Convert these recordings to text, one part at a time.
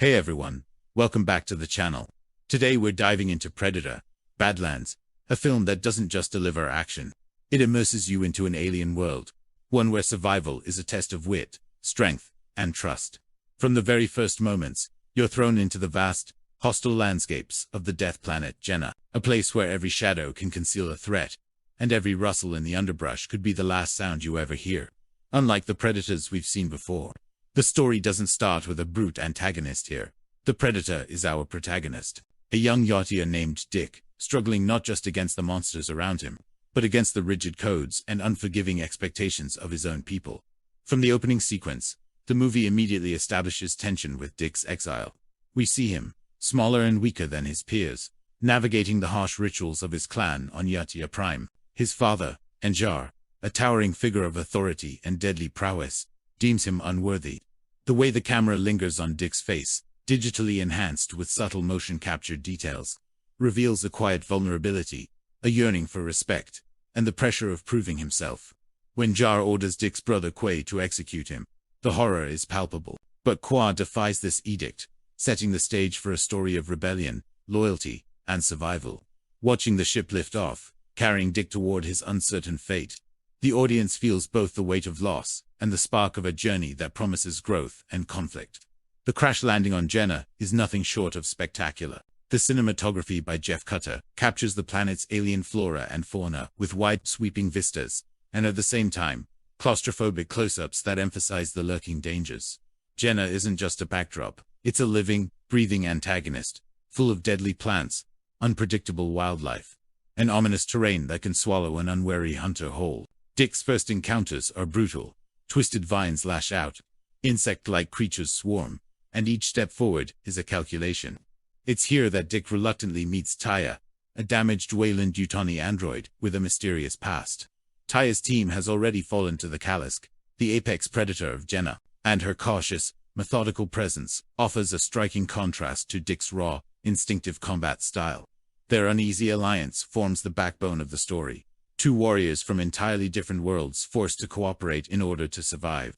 Hey everyone, welcome back to the channel. Today we're diving into Predator, Badlands, a film that doesn't just deliver action. It immerses you into an alien world, one where survival is a test of wit, strength, and trust. From the very first moments, you're thrown into the vast, hostile landscapes of the death planet Jenna, a place where every shadow can conceal a threat, and every rustle in the underbrush could be the last sound you ever hear. Unlike the predators we've seen before, the story doesn't start with a brute antagonist here. The Predator is our protagonist, a young yachtier named Dick, struggling not just against the monsters around him, but against the rigid codes and unforgiving expectations of his own people. From the opening sequence, the movie immediately establishes tension with Dick's exile. We see him, smaller and weaker than his peers, navigating the harsh rituals of his clan on Yatia Prime. His father, Enjar, a towering figure of authority and deadly prowess, deems him unworthy. The way the camera lingers on Dick's face, digitally enhanced with subtle motion capture details, reveals a quiet vulnerability, a yearning for respect, and the pressure of proving himself. When Jar orders Dick's brother Quay to execute him, the horror is palpable. But Qua defies this edict, setting the stage for a story of rebellion, loyalty, and survival. Watching the ship lift off, carrying Dick toward his uncertain fate, the audience feels both the weight of loss and the spark of a journey that promises growth and conflict. The crash landing on Jenna is nothing short of spectacular. The cinematography by Jeff Cutter captures the planet's alien flora and fauna with wide, sweeping vistas, and at the same time, claustrophobic close-ups that emphasize the lurking dangers. Jenna isn't just a backdrop, it's a living, breathing antagonist, full of deadly plants, unpredictable wildlife, and ominous terrain that can swallow an unwary hunter whole. Dick's first encounters are brutal. Twisted vines lash out, insect-like creatures swarm, and each step forward is a calculation. It's here that Dick reluctantly meets Taya, a damaged Weyland-Yutani android with a mysterious past. Taya's team has already fallen to the Kalisk, the apex predator of Jenna, and her cautious, methodical presence offers a striking contrast to Dick's raw, instinctive combat style. Their uneasy alliance forms the backbone of the story. Two warriors from entirely different worlds forced to cooperate in order to survive.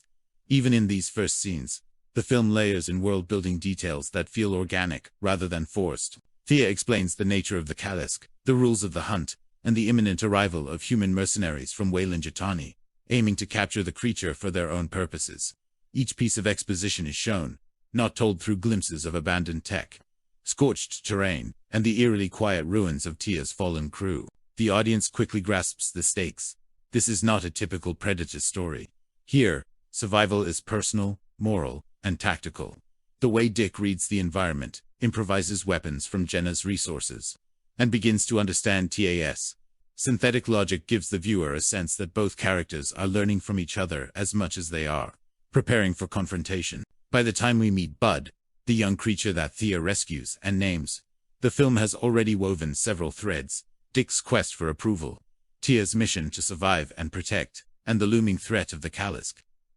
Even in these first scenes, the film layers in world-building details that feel organic rather than forced. Thea explains the nature of the Kalisk, the rules of the hunt, and the imminent arrival of human mercenaries from Weyland-Yutani, aiming to capture the creature for their own purposes. Each piece of exposition is shown, not told through glimpses of abandoned tech, scorched terrain, and the eerily quiet ruins of Tia's fallen crew. The audience quickly grasps the stakes. This is not a typical Predator story. Here, survival is personal, moral, and tactical. The way Dick reads the environment, improvises weapons from Jenna's resources, and begins to understand TAS. Synthetic logic gives the viewer a sense that both characters are learning from each other as much as they are preparing for confrontation. By the time we meet Bud, the young creature that Thea rescues and names, the film has already woven several threads. Dick's quest for approval, Tia's mission to survive and protect, and the looming threat of the Kalisk.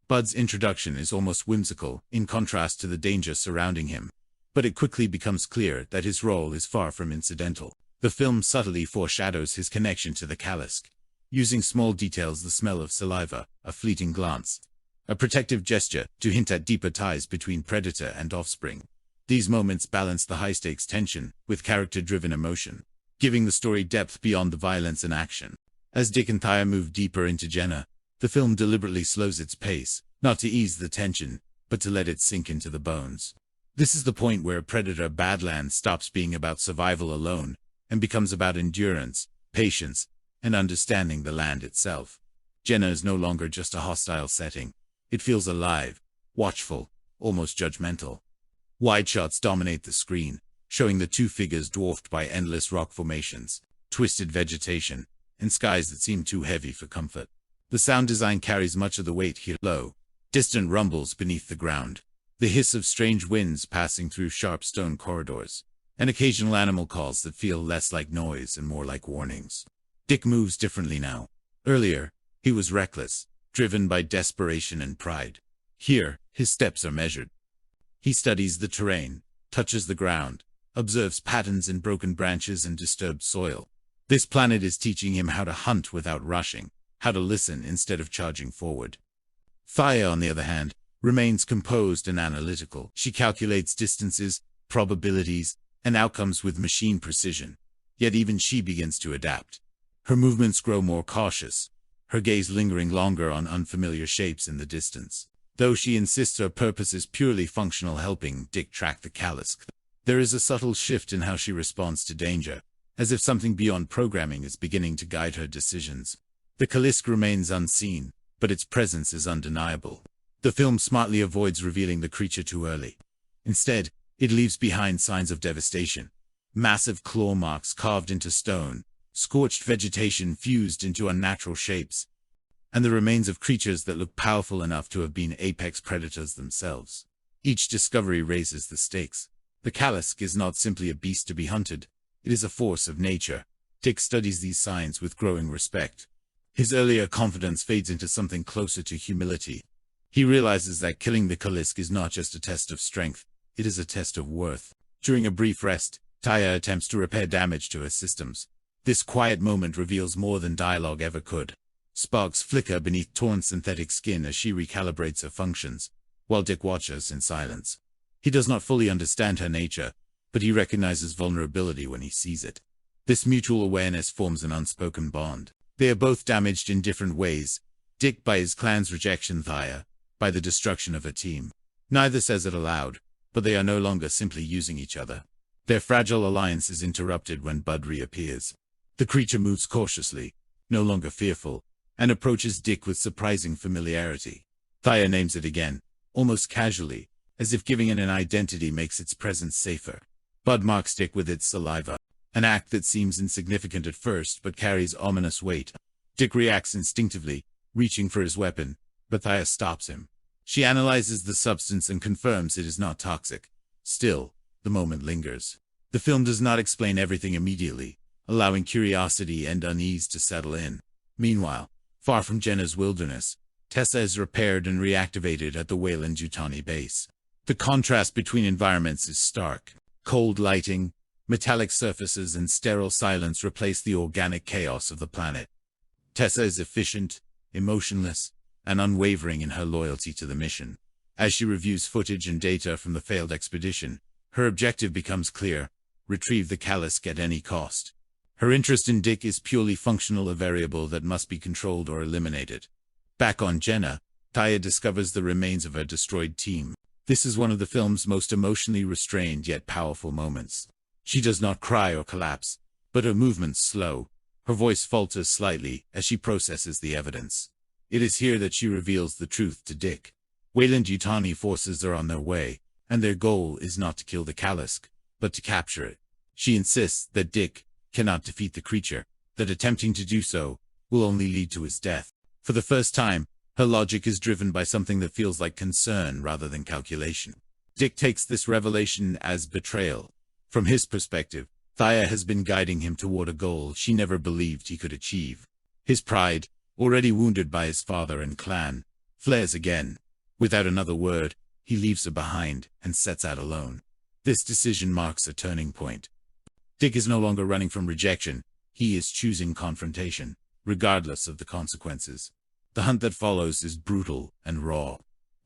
Bud's introduction is almost whimsical, in contrast to the danger surrounding him. But it quickly becomes clear that his role is far from incidental. The film subtly foreshadows his connection to the Kalisk, using small details, the smell of saliva, a fleeting glance, a protective gesture to hint at deeper ties between predator and offspring. These moments balance the high-stakes tension with character-driven emotion, giving the story depth beyond the violence and action. As Dick and Thea move deeper into Jenna, the film deliberately slows its pace, not to ease the tension, but to let it sink into the bones. This is the point where Predator Badlands stops being about survival alone, and becomes about endurance, patience, and understanding the land itself. Jenna is no longer just a hostile setting. It feels alive, watchful, almost judgmental. Wide shots dominate the screen, showing the two figures dwarfed by endless rock formations, twisted vegetation, and skies that seem too heavy for comfort. The sound design carries much of the weight here. Low, distant rumbles beneath the ground, the hiss of strange winds passing through sharp stone corridors, and occasional animal calls that feel less like noise and more like warnings. Dick moves differently now. Earlier, he was reckless, driven by desperation and pride. Here, his steps are measured. He studies the terrain, touches the ground, observes patterns in broken branches and disturbed soil. This planet is teaching him how to hunt without rushing, how to listen instead of charging forward. Thea, on the other hand, remains composed and analytical. She calculates distances, probabilities, and outcomes with machine precision. Yet even she begins to adapt. Her movements grow more cautious, her gaze lingering longer on unfamiliar shapes in the distance. Though she insists her purpose is purely functional, helping Dick track the Kalisk, there is a subtle shift in how she responds to danger, as if something beyond programming is beginning to guide her decisions. The Kalisk remains unseen, but its presence is undeniable. The film smartly avoids revealing the creature too early. Instead, it leaves behind signs of devastation. Massive claw marks carved into stone, scorched vegetation fused into unnatural shapes, and the remains of creatures that look powerful enough to have been apex predators themselves. Each discovery raises the stakes. The Kalisk is not simply a beast to be hunted, it is a force of nature. Dick studies these signs with growing respect. His earlier confidence fades into something closer to humility. He realizes that killing the Kalisk is not just a test of strength, it is a test of worth. During a brief rest, Taya attempts to repair damage to her systems. This quiet moment reveals more than dialogue ever could. Sparks flicker beneath torn synthetic skin as she recalibrates her functions, while Dick watches in silence. He does not fully understand her nature, but he recognizes vulnerability when he sees it. This mutual awareness forms an unspoken bond. They are both damaged in different ways, Dick by his clan's rejection, Taya by the destruction of her team. Neither says it aloud, but they are no longer simply using each other. Their fragile alliance is interrupted when Bud reappears. The creature moves cautiously, no longer fearful, and approaches Dick with surprising familiarity. Taya names it again, almost casually, as if giving it an identity makes its presence safer. Bud marks Dick with its saliva, an act that seems insignificant at first but carries ominous weight. Dick reacts instinctively, reaching for his weapon, but Taya stops him. She analyzes the substance and confirms it is not toxic. Still, the moment lingers. The film does not explain everything immediately, allowing curiosity and unease to settle in. Meanwhile, far from Jenna's wilderness, Tessa is repaired and reactivated at the Weyland-Yutani base. The contrast between environments is stark. Cold lighting, metallic surfaces, and sterile silence replace the organic chaos of the planet. Tessa is efficient, emotionless, and unwavering in her loyalty to the mission. As she reviews footage and data from the failed expedition, her objective becomes clear: retrieve the Kalisk at any cost. Her interest in Dick is purely functional, a variable that must be controlled or eliminated. Back on Jenna, Taya discovers the remains of her destroyed team. This is one of the film's most emotionally restrained yet powerful moments. She does not cry or collapse, but her movements slow. Her voice falters slightly as she processes the evidence. It is here that she reveals the truth to Dick. Weyland-Yutani forces are on their way, and their goal is not to kill the Kalisk, but to capture it. She insists that Dick cannot defeat the creature, that attempting to do so will only lead to his death. For the first time, her logic is driven by something that feels like concern rather than calculation. Dick takes this revelation as betrayal. From his perspective, Taya has been guiding him toward a goal she never believed he could achieve. His pride, already wounded by his father and clan, flares again. Without another word, he leaves her behind and sets out alone. This decision marks a turning point. Dick is no longer running from rejection, he is choosing confrontation, regardless of the consequences. The hunt that follows is brutal and raw.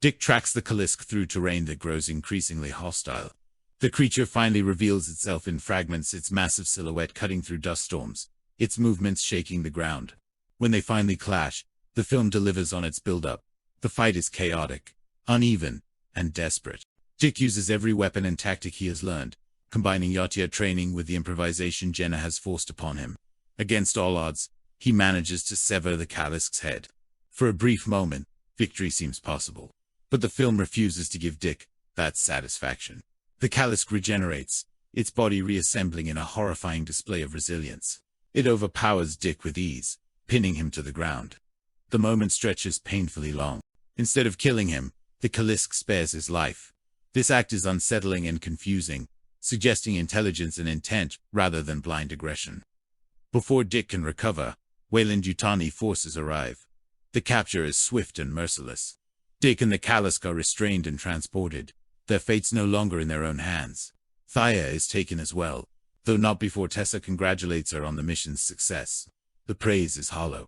Dick tracks the Kalisk through terrain that grows increasingly hostile. The creature finally reveals itself in fragments, its massive silhouette cutting through dust storms, its movements shaking the ground. When they finally clash, the film delivers on its build-up. The fight is chaotic, uneven, and desperate. Dick uses every weapon and tactic he has learned, combining Yatia training with the improvisation Jenna has forced upon him. Against all odds, he manages to sever the Kalisk's head. For a brief moment, victory seems possible. But the film refuses to give Dick that satisfaction. The Kalisk regenerates, its body reassembling in a horrifying display of resilience. It overpowers Dick with ease, pinning him to the ground. The moment stretches painfully long. Instead of killing him, the Kalisk spares his life. This act is unsettling and confusing, suggesting intelligence and intent rather than blind aggression. Before Dick can recover, Weyland-Yutani forces arrive. The capture is swift and merciless. Dick and the Kalisk are restrained and transported, their fates no longer in their own hands. Taya is taken as well, though not before Tessa congratulates her on the mission's success. The praise is hollow.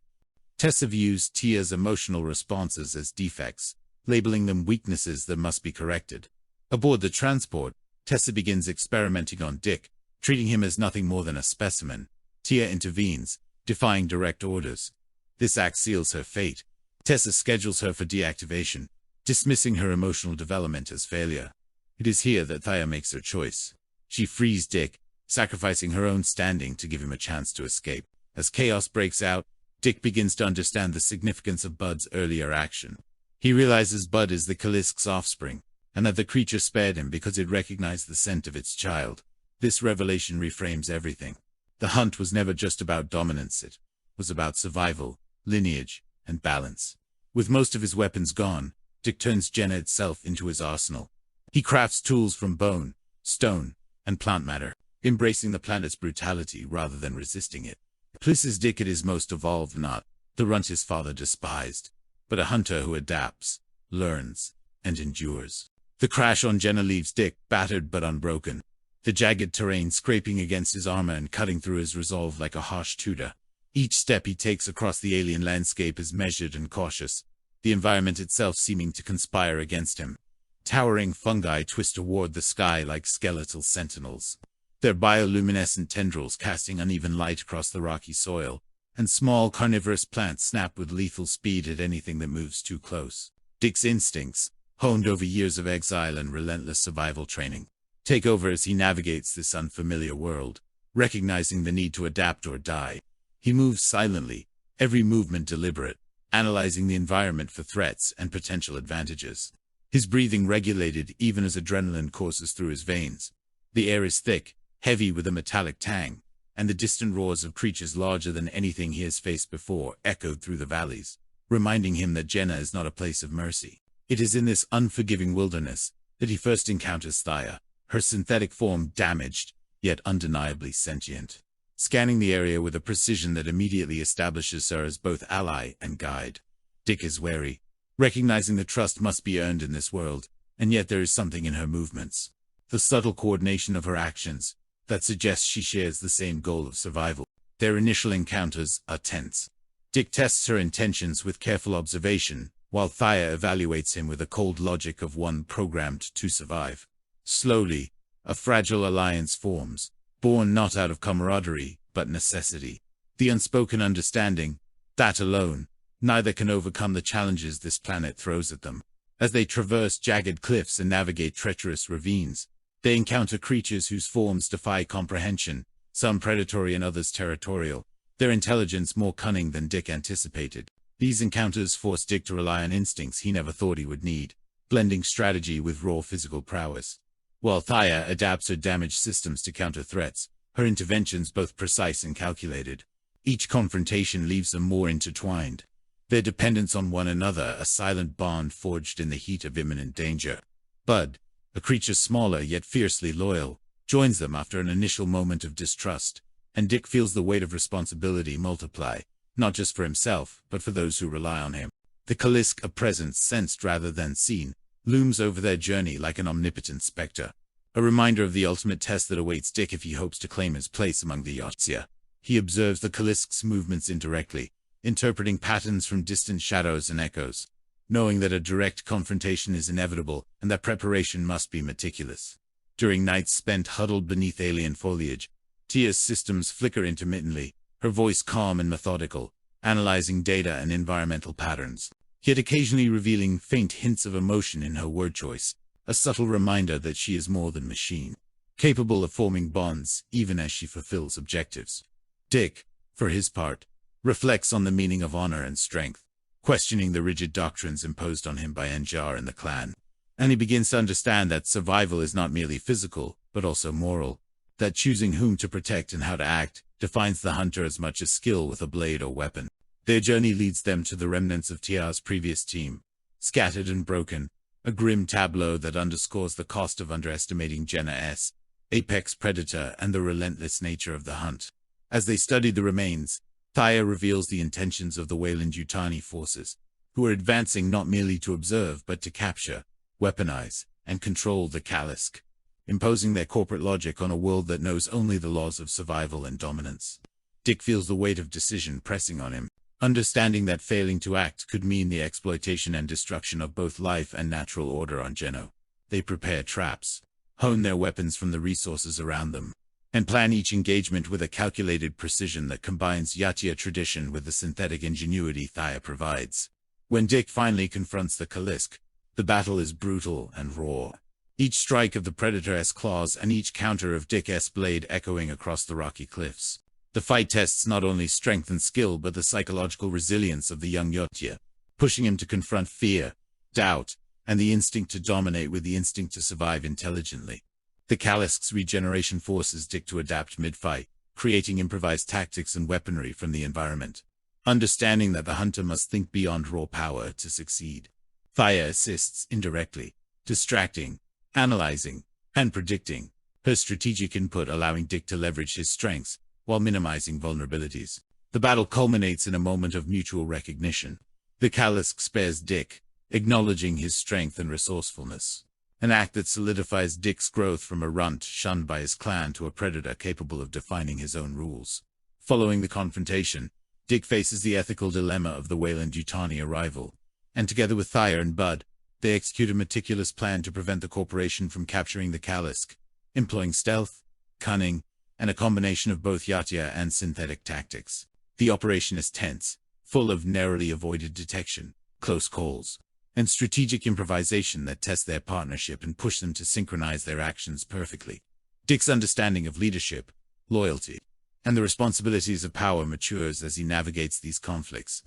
Tessa views Tia's emotional responses as defects, labeling them weaknesses that must be corrected. Aboard the transport, Tessa begins experimenting on Dick, treating him as nothing more than a specimen. Tia intervenes, defying direct orders. This act seals her fate. Tessa schedules her for deactivation, dismissing her emotional development as failure. It is here that Thea makes her choice. She frees Dick, sacrificing her own standing to give him a chance to escape. As chaos breaks out, Dick begins to understand the significance of Bud's earlier action. He realizes Bud is the Kalisk's offspring, and that the creature spared him because it recognized the scent of its child. This revelation reframes everything. The hunt was never just about dominance, it was about survival, lineage, and balance. With most of his weapons gone, Dick turns Jenna itself into his arsenal. He crafts tools from bone, stone, and plant matter, embracing the planet's brutality rather than resisting it. This is Dick at his most evolved, not the runt his father despised, but a hunter who adapts, learns, and endures. The crash on Jenna leaves Dick battered but unbroken, the jagged terrain scraping against his armor and cutting through his resolve like a harsh tutor. Each step he takes across the alien landscape is measured and cautious, the environment itself seeming to conspire against him. Towering fungi twist toward the sky like skeletal sentinels, their bioluminescent tendrils casting uneven light across the rocky soil, and small carnivorous plants snap with lethal speed at anything that moves too close. Dick's instincts, honed over years of exile and relentless survival training, take over as he navigates this unfamiliar world, recognizing the need to adapt or die. He moves silently, every movement deliberate, analyzing the environment for threats and potential advantages. His breathing regulated even as adrenaline courses through his veins. The air is thick, heavy with a metallic tang, and the distant roars of creatures larger than anything he has faced before echoed through the valleys, reminding him that Jenna is not a place of mercy. It is in this unforgiving wilderness that he first encounters Thea, her synthetic form damaged, yet undeniably sentient. Scanning the area with a precision that immediately establishes her as both ally and guide. Dick is wary, recognizing the trust must be earned in this world, and yet there is something in her movements, the subtle coordination of her actions, that suggests she shares the same goal of survival. Their initial encounters are tense. Dick tests her intentions with careful observation, while Thea evaluates him with the cold logic of one programmed to survive. Slowly, a fragile alliance forms, born not out of camaraderie, but necessity. The unspoken understanding, that alone, neither can overcome the challenges this planet throws at them. As they traverse jagged cliffs and navigate treacherous ravines, they encounter creatures whose forms defy comprehension, some predatory and others territorial, their intelligence more cunning than Dick anticipated. These encounters force Dick to rely on instincts he never thought he would need, blending strategy with raw physical prowess. While Thea adapts her damaged systems to counter threats, her interventions both precise and calculated. Each confrontation leaves them more intertwined, their dependence on one another a silent bond forged in the heat of imminent danger. Bud, a creature smaller yet fiercely loyal, joins them after an initial moment of distrust, and Dick feels the weight of responsibility multiply, not just for himself, but for those who rely on him. The Kalisk, a presence sensed rather than seen, looms over their journey like an omnipotent specter, a reminder of the ultimate test that awaits Dick if he hopes to claim his place among the Yahtsia. He observes the Kalisk's movements indirectly, interpreting patterns from distant shadows and echoes, knowing that a direct confrontation is inevitable and that preparation must be meticulous. During nights spent huddled beneath alien foliage, Tia's systems flicker intermittently, her voice calm and methodical, analyzing data and environmental patterns, yet occasionally revealing faint hints of emotion in her word choice, a subtle reminder that she is more than machine, capable of forming bonds even as she fulfills objectives. Dick, for his part, reflects on the meaning of honor and strength, questioning the rigid doctrines imposed on him by Enjar and the clan. And he begins to understand that survival is not merely physical, but also moral, that choosing whom to protect and how to act defines the hunter as much as skill with a blade or weapon. Their journey leads them to the remnants of Tia's previous team, scattered and broken, a grim tableau that underscores the cost of underestimating Jenna's apex predator and the relentless nature of the hunt. As they study the remains, Thea reveals the intentions of the Weyland-Yutani forces, who are advancing not merely to observe but to capture, weaponize, and control the Kalisk, imposing their corporate logic on a world that knows only the laws of survival and dominance. Dick feels the weight of decision pressing on him, understanding that failing to act could mean the exploitation and destruction of both life and natural order on Geno. They prepare traps, hone their weapons from the resources around them, and plan each engagement with a calculated precision that combines Yatia tradition with the synthetic ingenuity Thaya provides. When Dick finally confronts the Kalisk, the battle is brutal and raw. Each strike of the Predator's claws and each counter of Dick's blade echoing across the rocky cliffs. The fight tests not only strength and skill but the psychological resilience of the young Yatia, pushing him to confront fear, doubt, and the instinct to dominate with the instinct to survive intelligently. The Kalisk's regeneration forces Dick to adapt mid-fight, creating improvised tactics and weaponry from the environment. Understanding that the hunter must think beyond raw power to succeed. Thaya assists indirectly, distracting, analyzing, and predicting, her strategic input allowing Dick to leverage his strengths while minimizing vulnerabilities. The battle culminates in a moment of mutual recognition. The Kalisk spares Dick, acknowledging his strength and resourcefulness. An act that solidifies Dick's growth from a runt shunned by his clan to a predator capable of defining his own rules. Following the confrontation, Dick faces the ethical dilemma of the Weyland-Yutani arrival, and together with Thaya and Bud, they execute a meticulous plan to prevent the corporation from capturing the Kalisk, employing stealth, cunning, and a combination of both Yatia and synthetic tactics. The operation is tense, full of narrowly avoided detection, close calls, and strategic improvisation that test their partnership and push them to synchronize their actions perfectly. Dick's understanding of leadership, loyalty, and the responsibilities of power matures as he navigates these conflicts,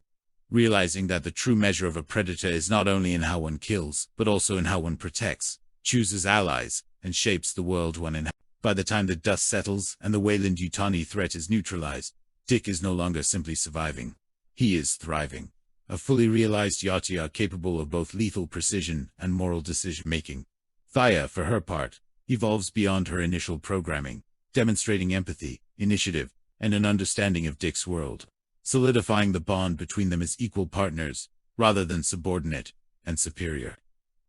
realizing that the true measure of a predator is not only in how one kills, but also in how one protects, chooses allies, and shapes the world one inhabits. By the time the dust settles and the Weyland-Yutani threat is neutralized, Dick is no longer simply surviving. He is thriving. A fully realized Yatia capable of both lethal precision and moral decision-making. Thaya, for her part, evolves beyond her initial programming, demonstrating empathy, initiative, and an understanding of Dick's world, solidifying the bond between them as equal partners, rather than subordinate and superior.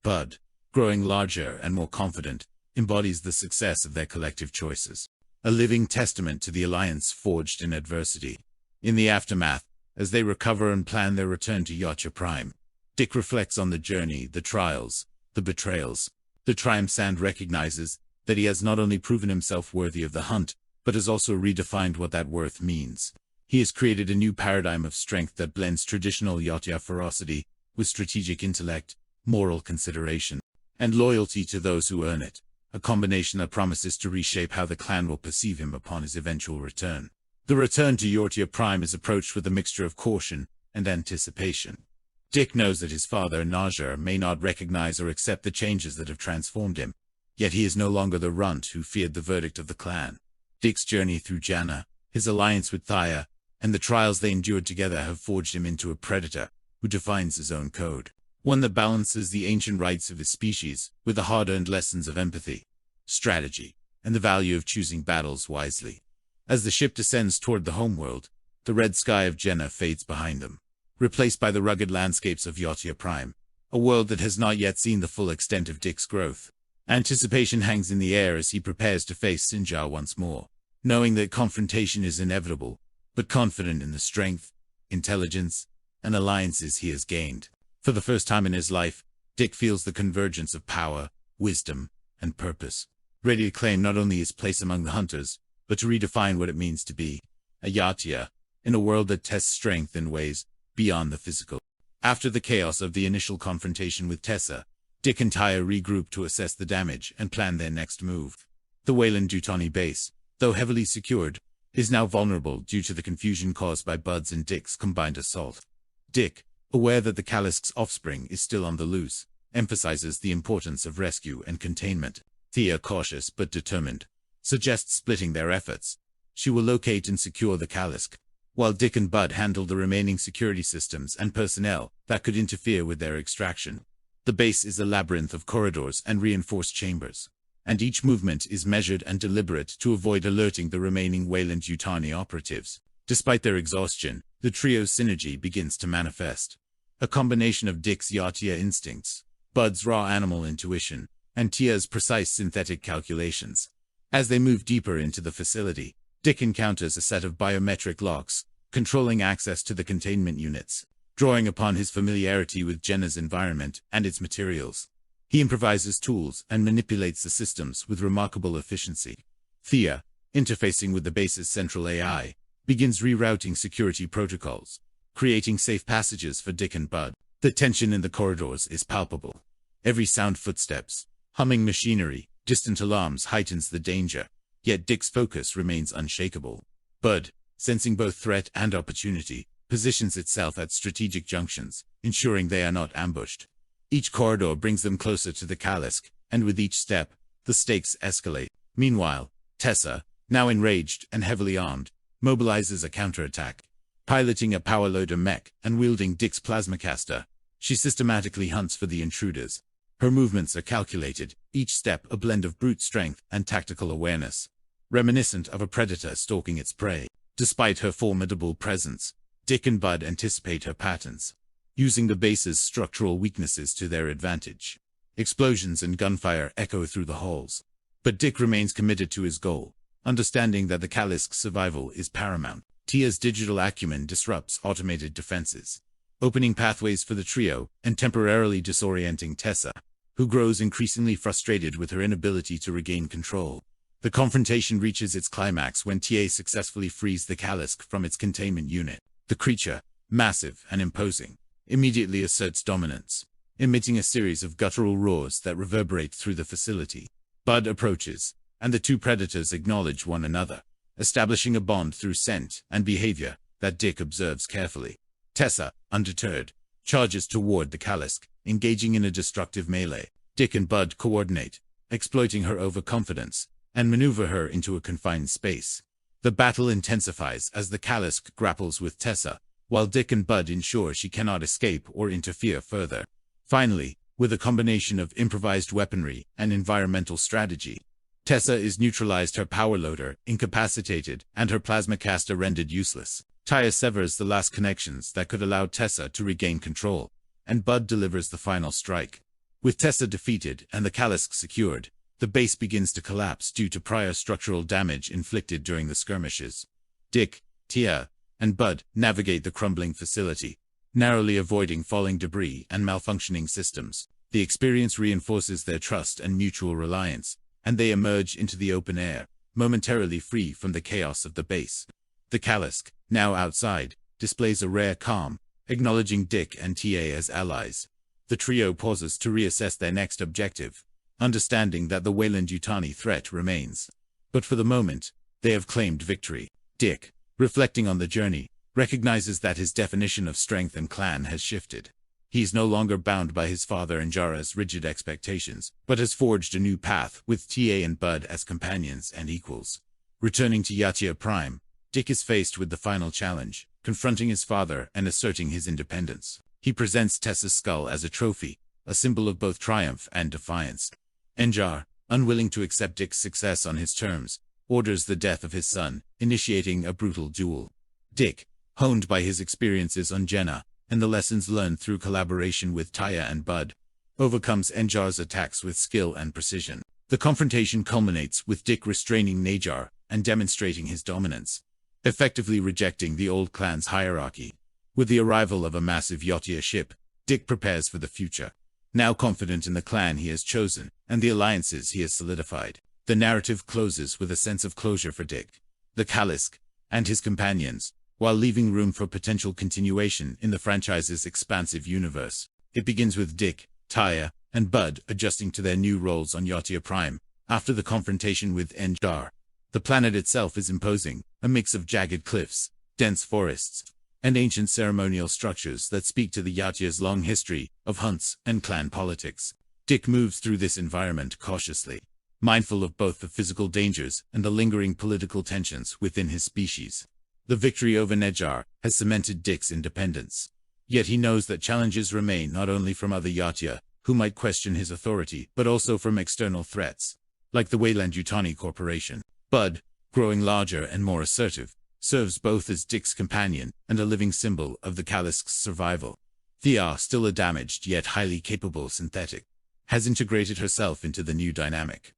Bud, growing larger and more confident, embodies the success of their collective choices, a living testament to the alliance forged in adversity. In the aftermath, as they recover and plan their return to Yatia Prime, Dick reflects on the journey, the trials, the betrayals, the triumphs, and recognizes that he has not only proven himself worthy of the hunt, but has also redefined what that worth means. He has created a new paradigm of strength that blends traditional Yatia ferocity with strategic intellect, moral consideration, and loyalty to those who earn it. A combination that promises to reshape how the clan will perceive him upon his eventual return. The return to Yatia Prime is approached with a mixture of caution and anticipation. Dick knows that his father, Naja, may not recognize or accept the changes that have transformed him, yet he is no longer the runt who feared the verdict of the clan. Dick's journey through Jana, his alliance with Thaya, and the trials they endured together have forged him into a predator who defines his own code. One that balances the ancient rights of his species with the hard-earned lessons of empathy, strategy, and the value of choosing battles wisely. As the ship descends toward the homeworld, the red sky of Jena fades behind them, replaced by the rugged landscapes of Yatia Prime, a world that has not yet seen the full extent of Dick's growth. Anticipation hangs in the air as he prepares to face Sinjar once more, knowing that confrontation is inevitable, but confident in the strength, intelligence, and alliances he has gained. For the first time in his life, Dick feels the convergence of power, wisdom, and purpose, ready to claim not only his place among the hunters, but to redefine what it means to be a Yatia in a world that tests strength in ways beyond the physical. After the chaos of the initial confrontation with Tessa, Dick and Thaya regroup to assess the damage and plan their next move. The Weyland-Yutani base, though heavily secured, is now vulnerable due to the confusion caused by Bud's and Dick's combined assault. Dick, aware that the Kalisk's offspring is still on the loose, emphasizes the importance of rescue and containment. Thea, cautious but determined, suggests splitting their efforts. She will locate and secure the Kalisk, while Dick and Bud handle the remaining security systems and personnel that could interfere with their extraction. The base is a labyrinth of corridors and reinforced chambers, and each movement is measured and deliberate to avoid alerting the remaining Weyland-Yutani operatives. Despite their exhaustion, the trio's synergy begins to manifest. A combination of Dick's Yatia instincts, Bud's raw animal intuition, and Tia's precise synthetic calculations. As they move deeper into the facility, Dick encounters a set of biometric locks, controlling access to the containment units. Drawing upon his familiarity with Jenna's environment and its materials, he improvises tools and manipulates the systems with remarkable efficiency. Thea, interfacing with the base's central AI, begins rerouting security protocols, creating safe passages for Dick and Bud. The tension in the corridors is palpable. Every sound, footsteps, humming machinery, distant alarms heightens the danger, yet Dick's focus remains unshakable. Bud, sensing both threat and opportunity, positions itself at strategic junctions, ensuring they are not ambushed. Each corridor brings them closer to the Kalisk, and with each step, the stakes escalate. Meanwhile, Tessa, now enraged and heavily armed, mobilizes a counterattack. Piloting a power-loader mech and wielding Dick's plasmacaster, she systematically hunts for the intruders. Her movements are calculated, each step a blend of brute strength and tactical awareness, reminiscent of a predator stalking its prey. Despite her formidable presence, Dick and Bud anticipate her patterns, using the base's structural weaknesses to their advantage. Explosions and gunfire echo through the halls, but Dick remains committed to his goal, understanding that the Kalisk's survival is paramount. Tia's digital acumen disrupts automated defenses, opening pathways for the trio and temporarily disorienting Tessa, who grows increasingly frustrated with her inability to regain control. The confrontation reaches its climax when Tia successfully frees the Kalisk from its containment unit. The creature, massive and imposing, immediately asserts dominance, emitting a series of guttural roars that reverberate through the facility. Bud approaches, and the two predators acknowledge one another, establishing a bond through scent and behavior that Dick observes carefully. Tessa, undeterred, charges toward the Kalisk, engaging in a destructive melee. Dick and Bud coordinate, exploiting her overconfidence, and maneuver her into a confined space. The battle intensifies as the Kalisk grapples with Tessa, while Dick and Bud ensure she cannot escape or interfere further. Finally, with a combination of improvised weaponry and environmental strategy, Tessa is neutralized, her power loader incapacitated, and her plasmacaster rendered useless. Tia severs the last connections that could allow Tessa to regain control, and Bud delivers the final strike. With Tessa defeated and the Kalisk secured, the base begins to collapse due to prior structural damage inflicted during the skirmishes. Dick, Tia, and Bud navigate the crumbling facility, narrowly avoiding falling debris and malfunctioning systems. The experience reinforces their trust and mutual reliance, and they emerge into the open air, momentarily free from the chaos of the base. The Kalisk, now outside, displays a rare calm, acknowledging Dick and Tia as allies. The trio pauses to reassess their next objective, understanding that the Weyland-Yutani threat remains. But for the moment, they have claimed victory. Dick, reflecting on the journey, recognizes that his definition of strength and clan has shifted. He is no longer bound by his father and Jara's rigid expectations, but has forged a new path with Tia and Bud as companions and equals. Returning to Yatia Prime, Dick is faced with the final challenge, confronting his father and asserting his independence. He presents Tessa's skull as a trophy, a symbol of both triumph and defiance. Enjar, unwilling to accept Dick's success on his terms, orders the death of his son, initiating a brutal duel. Dick, honed by his experiences on Jenna and the lessons learned through collaboration with Tia and Bud, overcomes Enjar's attacks with skill and precision. The confrontation culminates with Dick restraining Najar and demonstrating his dominance, effectively rejecting the old clan's hierarchy. With the arrival of a massive Yatia ship, Dick prepares for the future, now confident in the clan he has chosen and the alliances he has solidified. The narrative closes with a sense of closure for Dick, the Kalisk, and his companions, while leaving room for potential continuation in the franchise's expansive universe. It begins with Dick, Tia, and Bud adjusting to their new roles on Yatia Prime after the confrontation with Enjar. The planet itself is imposing, a mix of jagged cliffs, dense forests, and ancient ceremonial structures that speak to the Yatia's long history of hunts and clan politics. Dick moves through this environment cautiously, mindful of both the physical dangers and the lingering political tensions within his species. The victory over Nejar has cemented Dick's independence. Yet he knows that challenges remain not only from other Yatia, who might question his authority, but also from external threats, like the Weyland-Yutani Corporation. Bud, growing larger and more assertive, serves both as Dick's companion and a living symbol of the Kalisk's survival. Thea, still a damaged yet highly capable synthetic, has integrated herself into the new dynamic.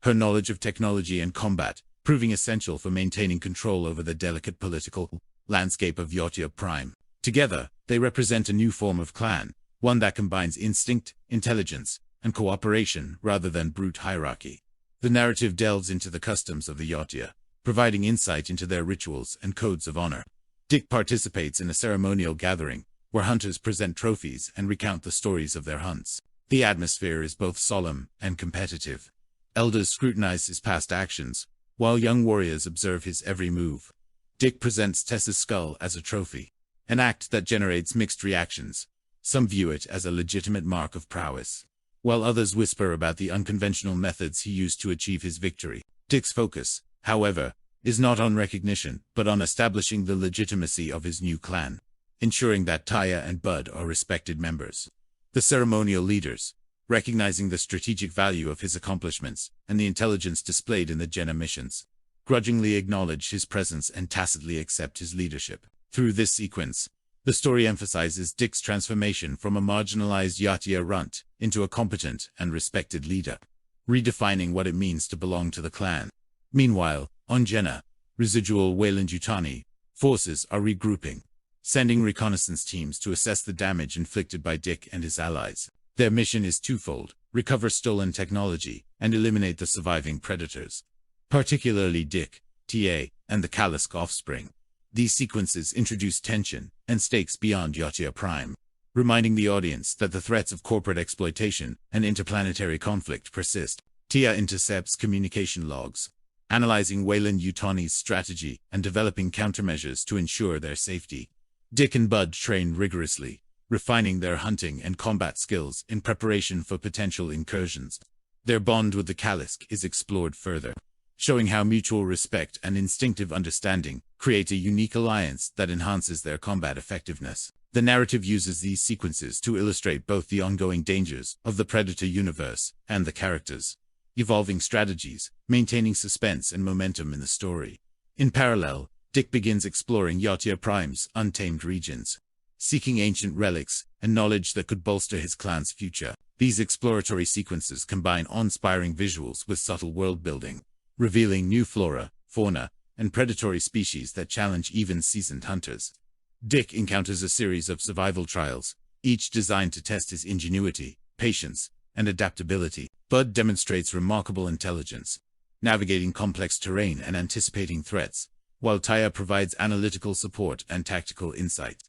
Her knowledge of technology and combat, proving essential for maintaining control over the delicate political landscape of Yatia Prime. Together, they represent a new form of clan, one that combines instinct, intelligence, and cooperation rather than brute hierarchy. The narrative delves into the customs of the Yatia, providing insight into their rituals and codes of honor. Dick participates in a ceremonial gathering, where hunters present trophies and recount the stories of their hunts. The atmosphere is both solemn and competitive. Elders scrutinize his past actions, while young warriors observe his every move. Dick presents Tessa's skull as a trophy, an act that generates mixed reactions. Some view it as a legitimate mark of prowess, while others whisper about the unconventional methods he used to achieve his victory. Dick's focus, however, is not on recognition, but on establishing the legitimacy of his new clan, ensuring that Taya and Bud are respected members. The ceremonial leaders, recognizing the strategic value of his accomplishments and the intelligence displayed in the Jenna missions, grudgingly acknowledge his presence and tacitly accept his leadership. Through this sequence, the story emphasizes Dick's transformation from a marginalized Yatia runt into a competent and respected leader, redefining what it means to belong to the clan. Meanwhile, on Jenna, residual Weyland-Yutani forces are regrouping, sending reconnaissance teams to assess the damage inflicted by Dick and his allies. Their mission is twofold: recover stolen technology and eliminate the surviving predators, particularly Dick, TA, and the Kalisk offspring. These sequences introduce tension and stakes beyond Yatia Prime, reminding the audience that the threats of corporate exploitation and interplanetary conflict persist. Tia intercepts communication logs, analyzing Weyland-Yutani's strategy and developing countermeasures to ensure their safety. Dick and Bud train rigorously, refining their hunting and combat skills in preparation for potential incursions. Their bond with the Kalisk is explored further, showing how mutual respect and instinctive understanding create a unique alliance that enhances their combat effectiveness. The narrative uses these sequences to illustrate both the ongoing dangers of the Predator universe and the characters' evolving strategies, maintaining suspense and momentum in the story. In parallel, Dick begins exploring Yatia Prime's untamed regions, seeking ancient relics and knowledge that could bolster his clan's future. These exploratory sequences combine awe-inspiring visuals with subtle world-building, revealing new flora, fauna, and predatory species that challenge even seasoned hunters. Dick encounters a series of survival trials, each designed to test his ingenuity, patience, and adaptability. Bud demonstrates remarkable intelligence, navigating complex terrain and anticipating threats, while Taya provides analytical support and tactical insight.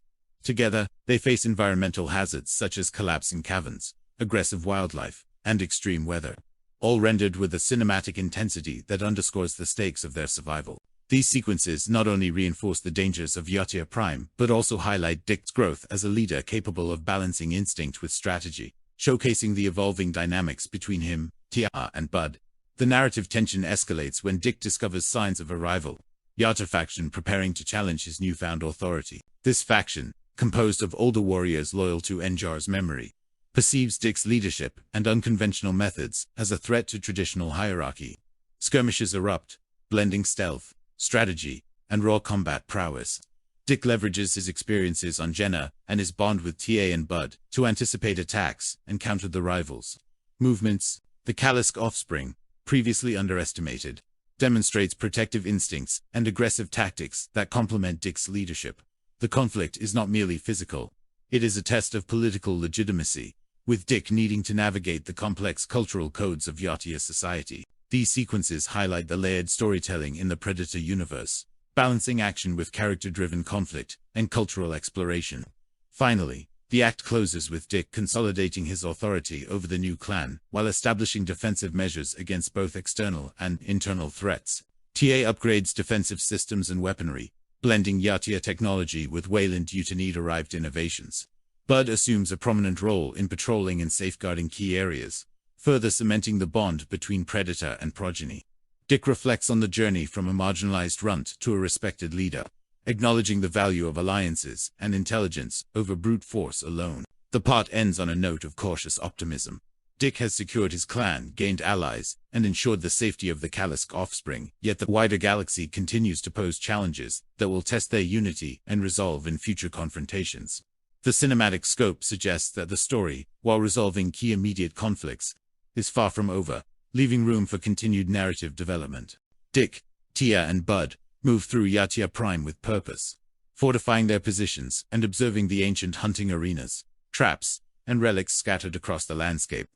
Together, they face environmental hazards such as collapsing caverns, aggressive wildlife, and extreme weather, all rendered with a cinematic intensity that underscores the stakes of their survival. These sequences not only reinforce the dangers of Yatia Prime, but also highlight Dick's growth as a leader capable of balancing instinct with strategy, showcasing the evolving dynamics between him, Tia, and Bud. The narrative tension escalates when Dick discovers signs of a rival Yatia faction preparing to challenge his newfound authority. This faction, composed of older warriors loyal to Enjar's memory, perceives Dick's leadership and unconventional methods as a threat to traditional hierarchy. Skirmishes erupt, blending stealth, strategy, and raw combat prowess. Dick leverages his experiences on Jenna and his bond with TA and Bud to anticipate attacks and counter the rivals' movements. The Kalisk offspring, previously underestimated, demonstrates protective instincts and aggressive tactics that complement Dick's leadership. The conflict is not merely physical, it is a test of political legitimacy, with Dick needing to navigate the complex cultural codes of Yatia society. These sequences highlight the layered storytelling in the Predator universe, balancing action with character-driven conflict and cultural exploration. Finally, the act closes with Dick consolidating his authority over the new clan, while establishing defensive measures against both external and internal threats. TA upgrades defensive systems and weaponry, blending Yatia technology with Weyland-Yutani-derived innovations. Bud assumes a prominent role in patrolling and safeguarding key areas, further cementing the bond between Predator and progeny. Dick reflects on the journey from a marginalized runt to a respected leader, acknowledging the value of alliances and intelligence over brute force alone. The part ends on a note of cautious optimism. Dick has secured his clan, gained allies, and ensured the safety of the Kalisk offspring, yet the wider galaxy continues to pose challenges that will test their unity and resolve in future confrontations. The cinematic scope suggests that the story, while resolving key immediate conflicts, is far from over, leaving room for continued narrative development. Dick, Tia, and Bud move through Yatia Prime with purpose, fortifying their positions and observing the ancient hunting arenas, traps, and relics scattered across the landscape.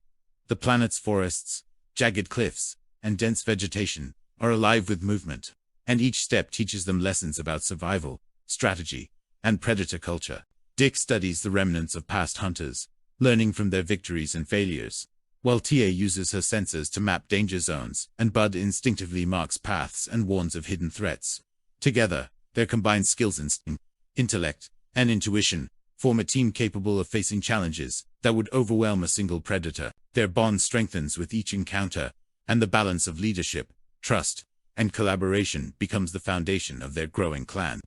The planet's forests, jagged cliffs, and dense vegetation are alive with movement, and each step teaches them lessons about survival, strategy, and predator culture. Dick studies the remnants of past hunters, learning from their victories and failures, while Tia uses her sensors to map danger zones, and Bud instinctively marks paths and warns of hidden threats. Together, their combined skills in intellect and intuition form a team capable of facing challenges that would overwhelm a single predator. Their bond strengthens with each encounter, and the balance of leadership, trust, and collaboration becomes the foundation of their growing clan.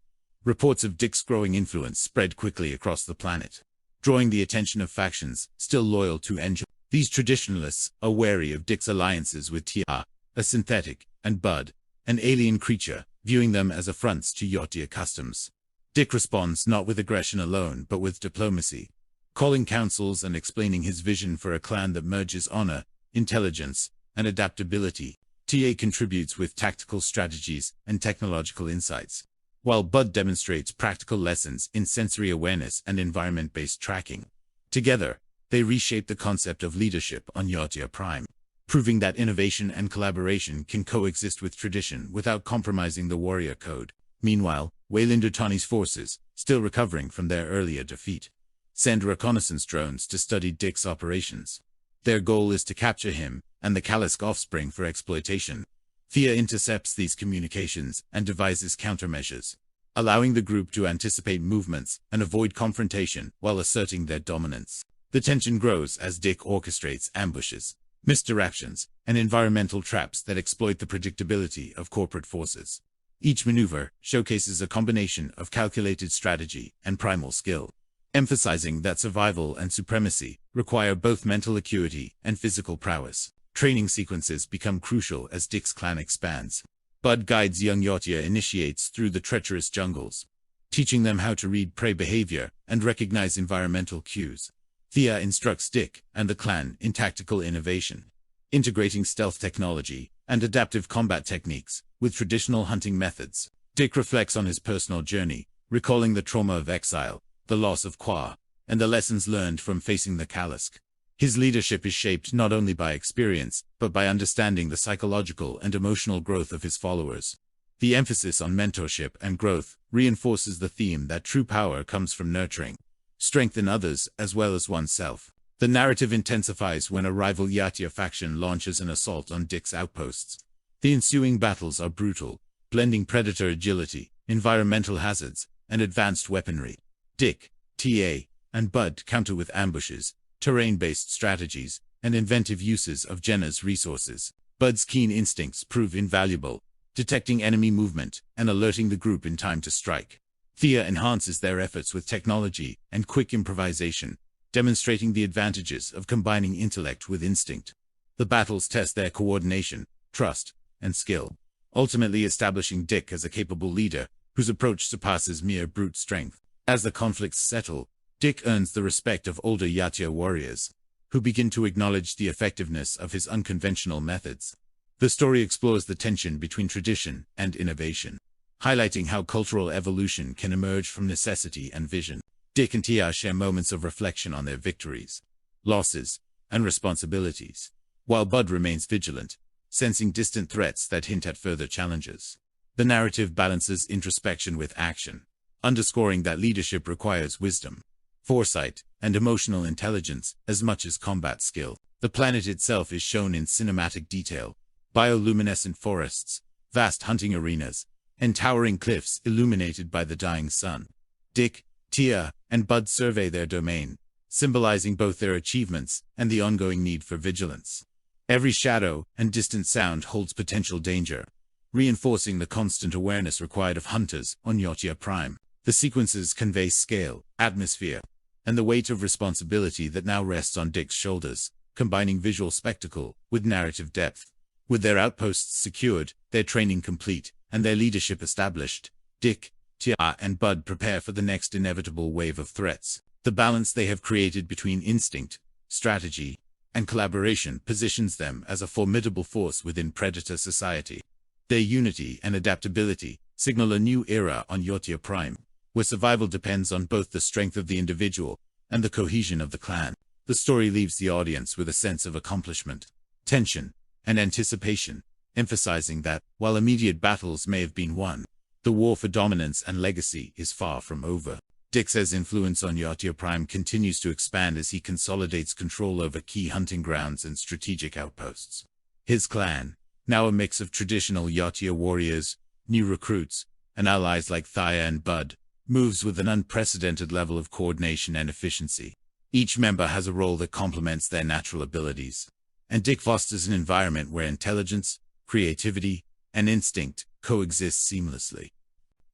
Reports of Dick's growing influence spread quickly across the planet, drawing the attention of factions still loyal to Angel. These traditionalists are wary of Dick's alliances with Tia, a synthetic, and Bud, an alien creature, viewing them as affronts to Yotia customs. Dick responds not with aggression alone but with diplomacy, calling councils and explaining his vision for a clan that merges honor, intelligence, and adaptability. Tia contributes with tactical strategies and technological insights, while Bud demonstrates practical lessons in sensory awareness and environment-based tracking. Together, they reshape the concept of leadership on Yotia Prime, proving that innovation and collaboration can coexist with tradition without compromising the warrior code. Meanwhile, Weyland-Yutani's forces, still recovering from their earlier defeat, send reconnaissance drones to study Dick's operations. Their goal is to capture him and the Kalisk offspring for exploitation. Thea intercepts these communications and devises countermeasures, allowing the group to anticipate movements and avoid confrontation while asserting their dominance. The tension grows as Dick orchestrates ambushes, misdirections, and environmental traps that exploit the predictability of corporate forces. Each maneuver showcases a combination of calculated strategy and primal skill, emphasizing that survival and supremacy require both mental acuity and physical prowess. Training sequences become crucial as Dick's clan expands. Bud guides young Yotia initiates through the treacherous jungles, teaching them how to read prey behavior and recognize environmental cues. Thea instructs Dick and the clan in tactical innovation, integrating stealth technology and adaptive combat techniques with traditional hunting methods. Dick reflects on his personal journey, recalling the trauma of exile, the loss of Kwa, and the lessons learned from facing the Kalisk. His leadership is shaped not only by experience, but by understanding the psychological and emotional growth of his followers. The emphasis on mentorship and growth reinforces the theme that true power comes from nurturing strength in others as well as oneself. The narrative intensifies when a rival Yatia faction launches an assault on Dick's outposts. The ensuing battles are brutal, blending predator agility, environmental hazards, and advanced weaponry. Dick, TA, and Bud counter with ambushes, terrain-based strategies, and inventive uses of Jenna's resources. Bud's keen instincts prove invaluable, detecting enemy movement and alerting the group in time to strike. Thea enhances their efforts with technology and quick improvisation, demonstrating the advantages of combining intellect with instinct. The battles test their coordination, trust, and skill, ultimately establishing Dick as a capable leader whose approach surpasses mere brute strength. As the conflicts settle, Dick earns the respect of older Yatia warriors, who begin to acknowledge the effectiveness of his unconventional methods. The story explores the tension between tradition and innovation, highlighting how cultural evolution can emerge from necessity and vision. Dick and Tia share moments of reflection on their victories, losses, and responsibilities, while Bud remains vigilant, sensing distant threats that hint at further challenges. The narrative balances introspection with action, underscoring that leadership requires wisdom, foresight, and emotional intelligence as much as combat skill. The planet itself is shown in cinematic detail: bioluminescent forests, vast hunting arenas, and towering cliffs illuminated by the dying sun. Dick, Tia, and Bud survey their domain, symbolizing both their achievements and the ongoing need for vigilance. Every shadow and distant sound holds potential danger, reinforcing the constant awareness required of hunters on Yotia Prime. The sequences convey scale, atmosphere, and the weight of responsibility that now rests on Dick's shoulders, combining visual spectacle with narrative depth. With their outposts secured, their training complete, and their leadership established, Dick, Tia, and Bud prepare for the next inevitable wave of threats. The balance they have created between instinct, strategy, and collaboration positions them as a formidable force within predator society. Their unity and adaptability signal a new era on Yotia Prime, where survival depends on both the strength of the individual and the cohesion of the clan. The story leaves the audience with a sense of accomplishment, tension, and anticipation, emphasizing that, while immediate battles may have been won, the war for dominance and legacy is far from over. Dix's influence on Yatia Prime continues to expand as he consolidates control over key hunting grounds and strategic outposts. His clan, now a mix of traditional Yatia warriors, new recruits, and allies like Thaya and Bud, moves with an unprecedented level of coordination and efficiency. Each member has a role that complements their natural abilities, and Dick fosters an environment where intelligence, creativity, and instinct coexist seamlessly.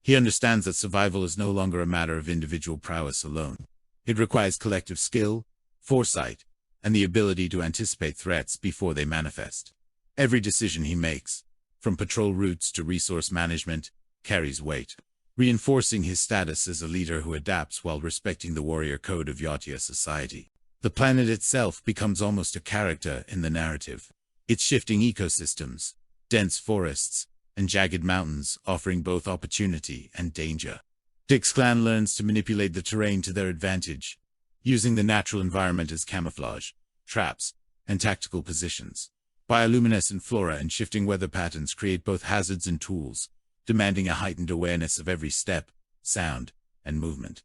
He understands that survival is no longer a matter of individual prowess alone. It requires collective skill, foresight, and the ability to anticipate threats before they manifest. Every decision he makes, from patrol routes to resource management, carries weight, reinforcing his status as a leader who adapts while respecting the warrior code of Yatia society. The planet itself becomes almost a character in the narrative. Its shifting ecosystems, dense forests, and jagged mountains offering both opportunity and danger. Dick's clan learns to manipulate the terrain to their advantage, using the natural environment as camouflage, traps, and tactical positions. Bioluminescent flora and shifting weather patterns create both hazards and tools, demanding a heightened awareness of every step, sound, and movement.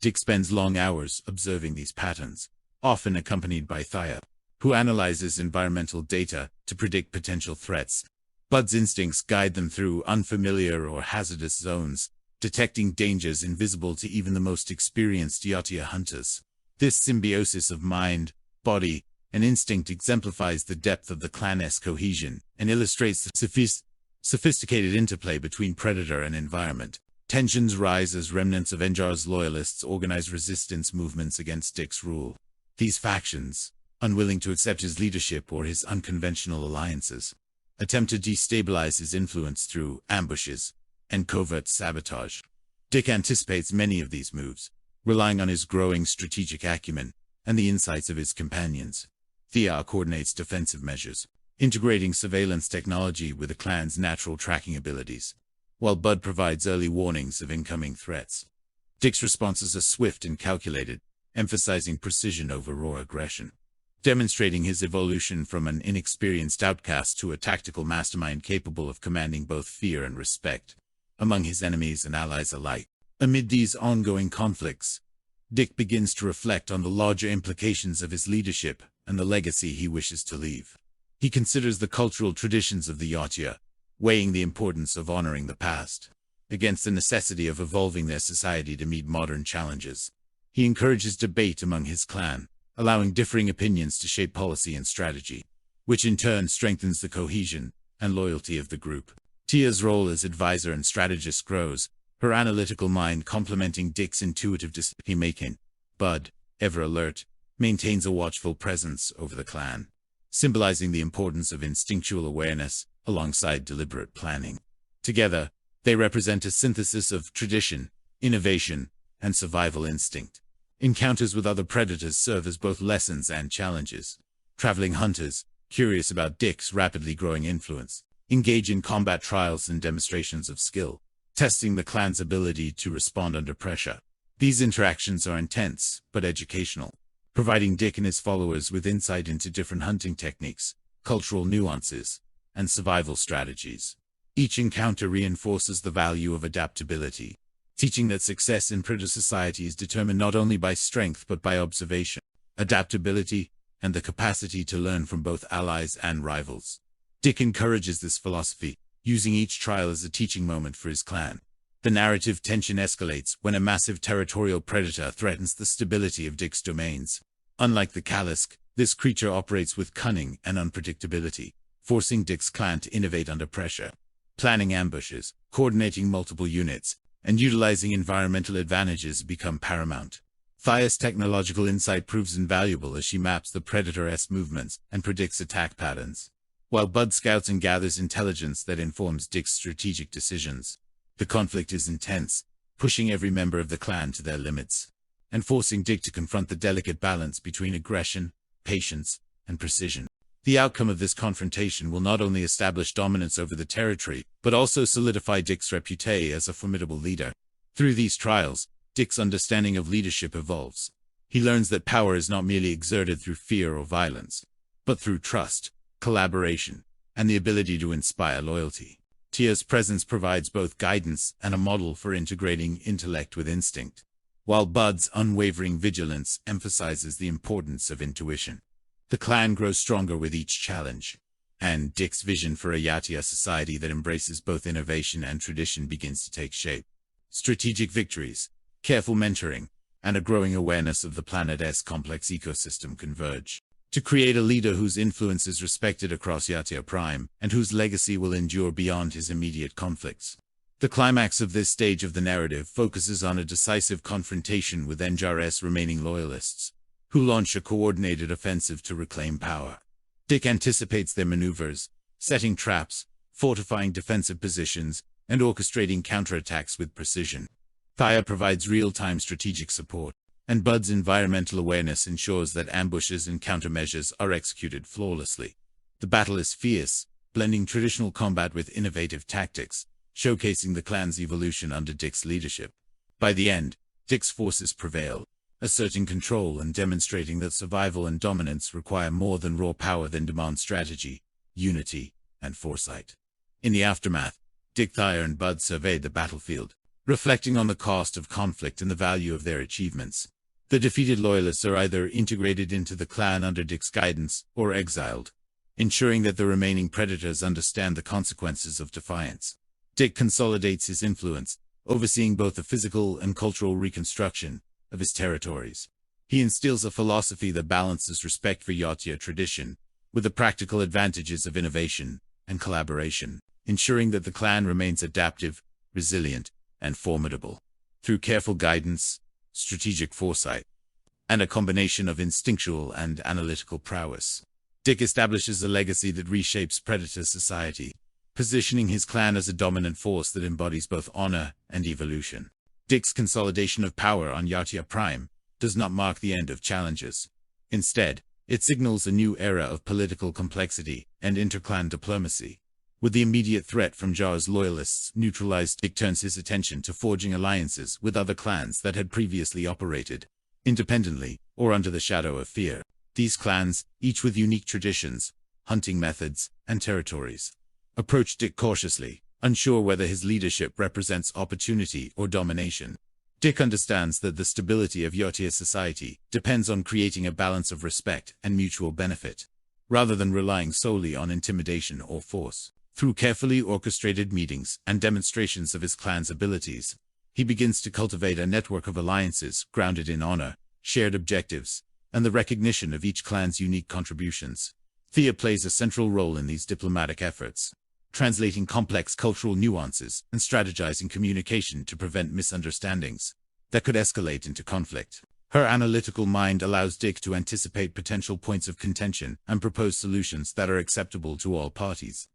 Dick spends long hours observing these patterns, often accompanied by Thaya, who analyzes environmental data to predict potential threats. Bud's instincts guide them through unfamiliar or hazardous zones, detecting dangers invisible to even the most experienced Yatia hunters. This symbiosis of mind, body, and instinct exemplifies the depth of the clan's cohesion and illustrates the sophisticated interplay between predator and environment. Tensions rise as remnants of Enjar's loyalists organize resistance movements against Dick's rule. These factions, unwilling to accept his leadership or his unconventional alliances, attempt to destabilize his influence through ambushes and covert sabotage. Dick anticipates many of these moves, relying on his growing strategic acumen and the insights of his companions. Thea coordinates defensive measures, integrating surveillance technology with the clan's natural tracking abilities, while Bud provides early warnings of incoming threats. Dick's responses are swift and calculated, emphasizing precision over raw aggression, demonstrating his evolution from an inexperienced outcast to a tactical mastermind capable of commanding both fear and respect among his enemies and allies alike. Amid these ongoing conflicts, Dick begins to reflect on the larger implications of his leadership and the legacy he wishes to leave. He considers the cultural traditions of the Yatia, weighing the importance of honoring the past against the necessity of evolving their society to meet modern challenges. He encourages debate among his clan, allowing differing opinions to shape policy and strategy, which in turn strengthens the cohesion and loyalty of the group. Tia's role as advisor and strategist grows, her analytical mind complementing Dick's intuitive decision-making. Bud, ever alert, maintains a watchful presence over the clan, symbolizing the importance of instinctual awareness alongside deliberate planning. Together, they represent a synthesis of tradition, innovation, and survival instinct. Encounters with other predators serve as both lessons and challenges. Traveling hunters, curious about Dick's rapidly growing influence, engage in combat trials and demonstrations of skill, testing the clan's ability to respond under pressure. These interactions are intense but educational, providing Dick and his followers with insight into different hunting techniques, cultural nuances, and survival strategies. Each encounter reinforces the value of adaptability, teaching that success in predator society is determined not only by strength but by observation, adaptability, and the capacity to learn from both allies and rivals. Dick encourages this philosophy, using each trial as a teaching moment for his clan. The narrative tension escalates when a massive territorial predator threatens the stability of Dick's domains. Unlike the Kalisk, this creature operates with cunning and unpredictability, forcing Dick's clan to innovate under pressure. Planning ambushes, coordinating multiple units, and utilizing environmental advantages become paramount. Thaya's technological insight proves invaluable as she maps the predator's movements and predicts attack patterns, while Bud scouts and gathers intelligence that informs Dick's strategic decisions. The conflict is intense, pushing every member of the clan to their limits, and forcing Dick to confront the delicate balance between aggression, patience, and precision. The outcome of this confrontation will not only establish dominance over the territory, but also solidify Dick's reputation as a formidable leader. Through these trials, Dick's understanding of leadership evolves. He learns that power is not merely exerted through fear or violence, but through trust, collaboration, and the ability to inspire loyalty. Tia's presence provides both guidance and a model for integrating intellect with instinct, while Bud's unwavering vigilance emphasizes the importance of intuition. The clan grows stronger with each challenge, and Dick's vision for a Yatia society that embraces both innovation and tradition begins to take shape. Strategic victories, careful mentoring, and a growing awareness of the planet's complex ecosystem converge to create a leader whose influence is respected across Yatia Prime and whose legacy will endure beyond his immediate conflicts. The climax of this stage of the narrative focuses on a decisive confrontation with Enjar's remaining loyalists, who launch a coordinated offensive to reclaim power. Dick anticipates their maneuvers, setting traps, fortifying defensive positions, and orchestrating counterattacks with precision. Thaya provides real-time strategic support, and Bud's environmental awareness ensures that ambushes and countermeasures are executed flawlessly. The battle is fierce, blending traditional combat with innovative tactics, showcasing the clan's evolution under Dick's leadership. By the end, Dick's forces prevail, asserting control and demonstrating that survival and dominance require more than raw power than demand strategy, unity, and foresight. In the aftermath, Dick, Thaya, and Bud surveyed the battlefield, reflecting on the cost of conflict and the value of their achievements. The defeated loyalists are either integrated into the clan under Dick's guidance or exiled, ensuring that the remaining predators understand the consequences of defiance. Dick consolidates his influence, overseeing both the physical and cultural reconstruction of his territories. He instills a philosophy that balances respect for Yatia tradition with the practical advantages of innovation and collaboration, ensuring that the clan remains adaptive, resilient, and formidable. Through careful guidance, strategic foresight, and a combination of instinctual and analytical prowess, Dick establishes a legacy that reshapes predator society, positioning his clan as a dominant force that embodies both honor and evolution. Dick's consolidation of power on Yatia Prime does not mark the end of challenges. Instead, it signals a new era of political complexity and interclan diplomacy. With the immediate threat from Jar's loyalists neutralized, Dick turns his attention to forging alliances with other clans that had previously operated independently or under the shadow of fear. These clans, each with unique traditions, hunting methods, and territories, approach Dick cautiously, unsure whether his leadership represents opportunity or domination. Dick understands that the stability of Yatia society depends on creating a balance of respect and mutual benefit, rather than relying solely on intimidation or force. Through carefully orchestrated meetings and demonstrations of his clan's abilities, he begins to cultivate a network of alliances grounded in honor, shared objectives, and the recognition of each clan's unique contributions. Thea plays a central role in these diplomatic efforts, translating complex cultural nuances and strategizing communication to prevent misunderstandings that could escalate into conflict. Her analytical mind allows Dick to anticipate potential points of contention and propose solutions that are acceptable to all parties.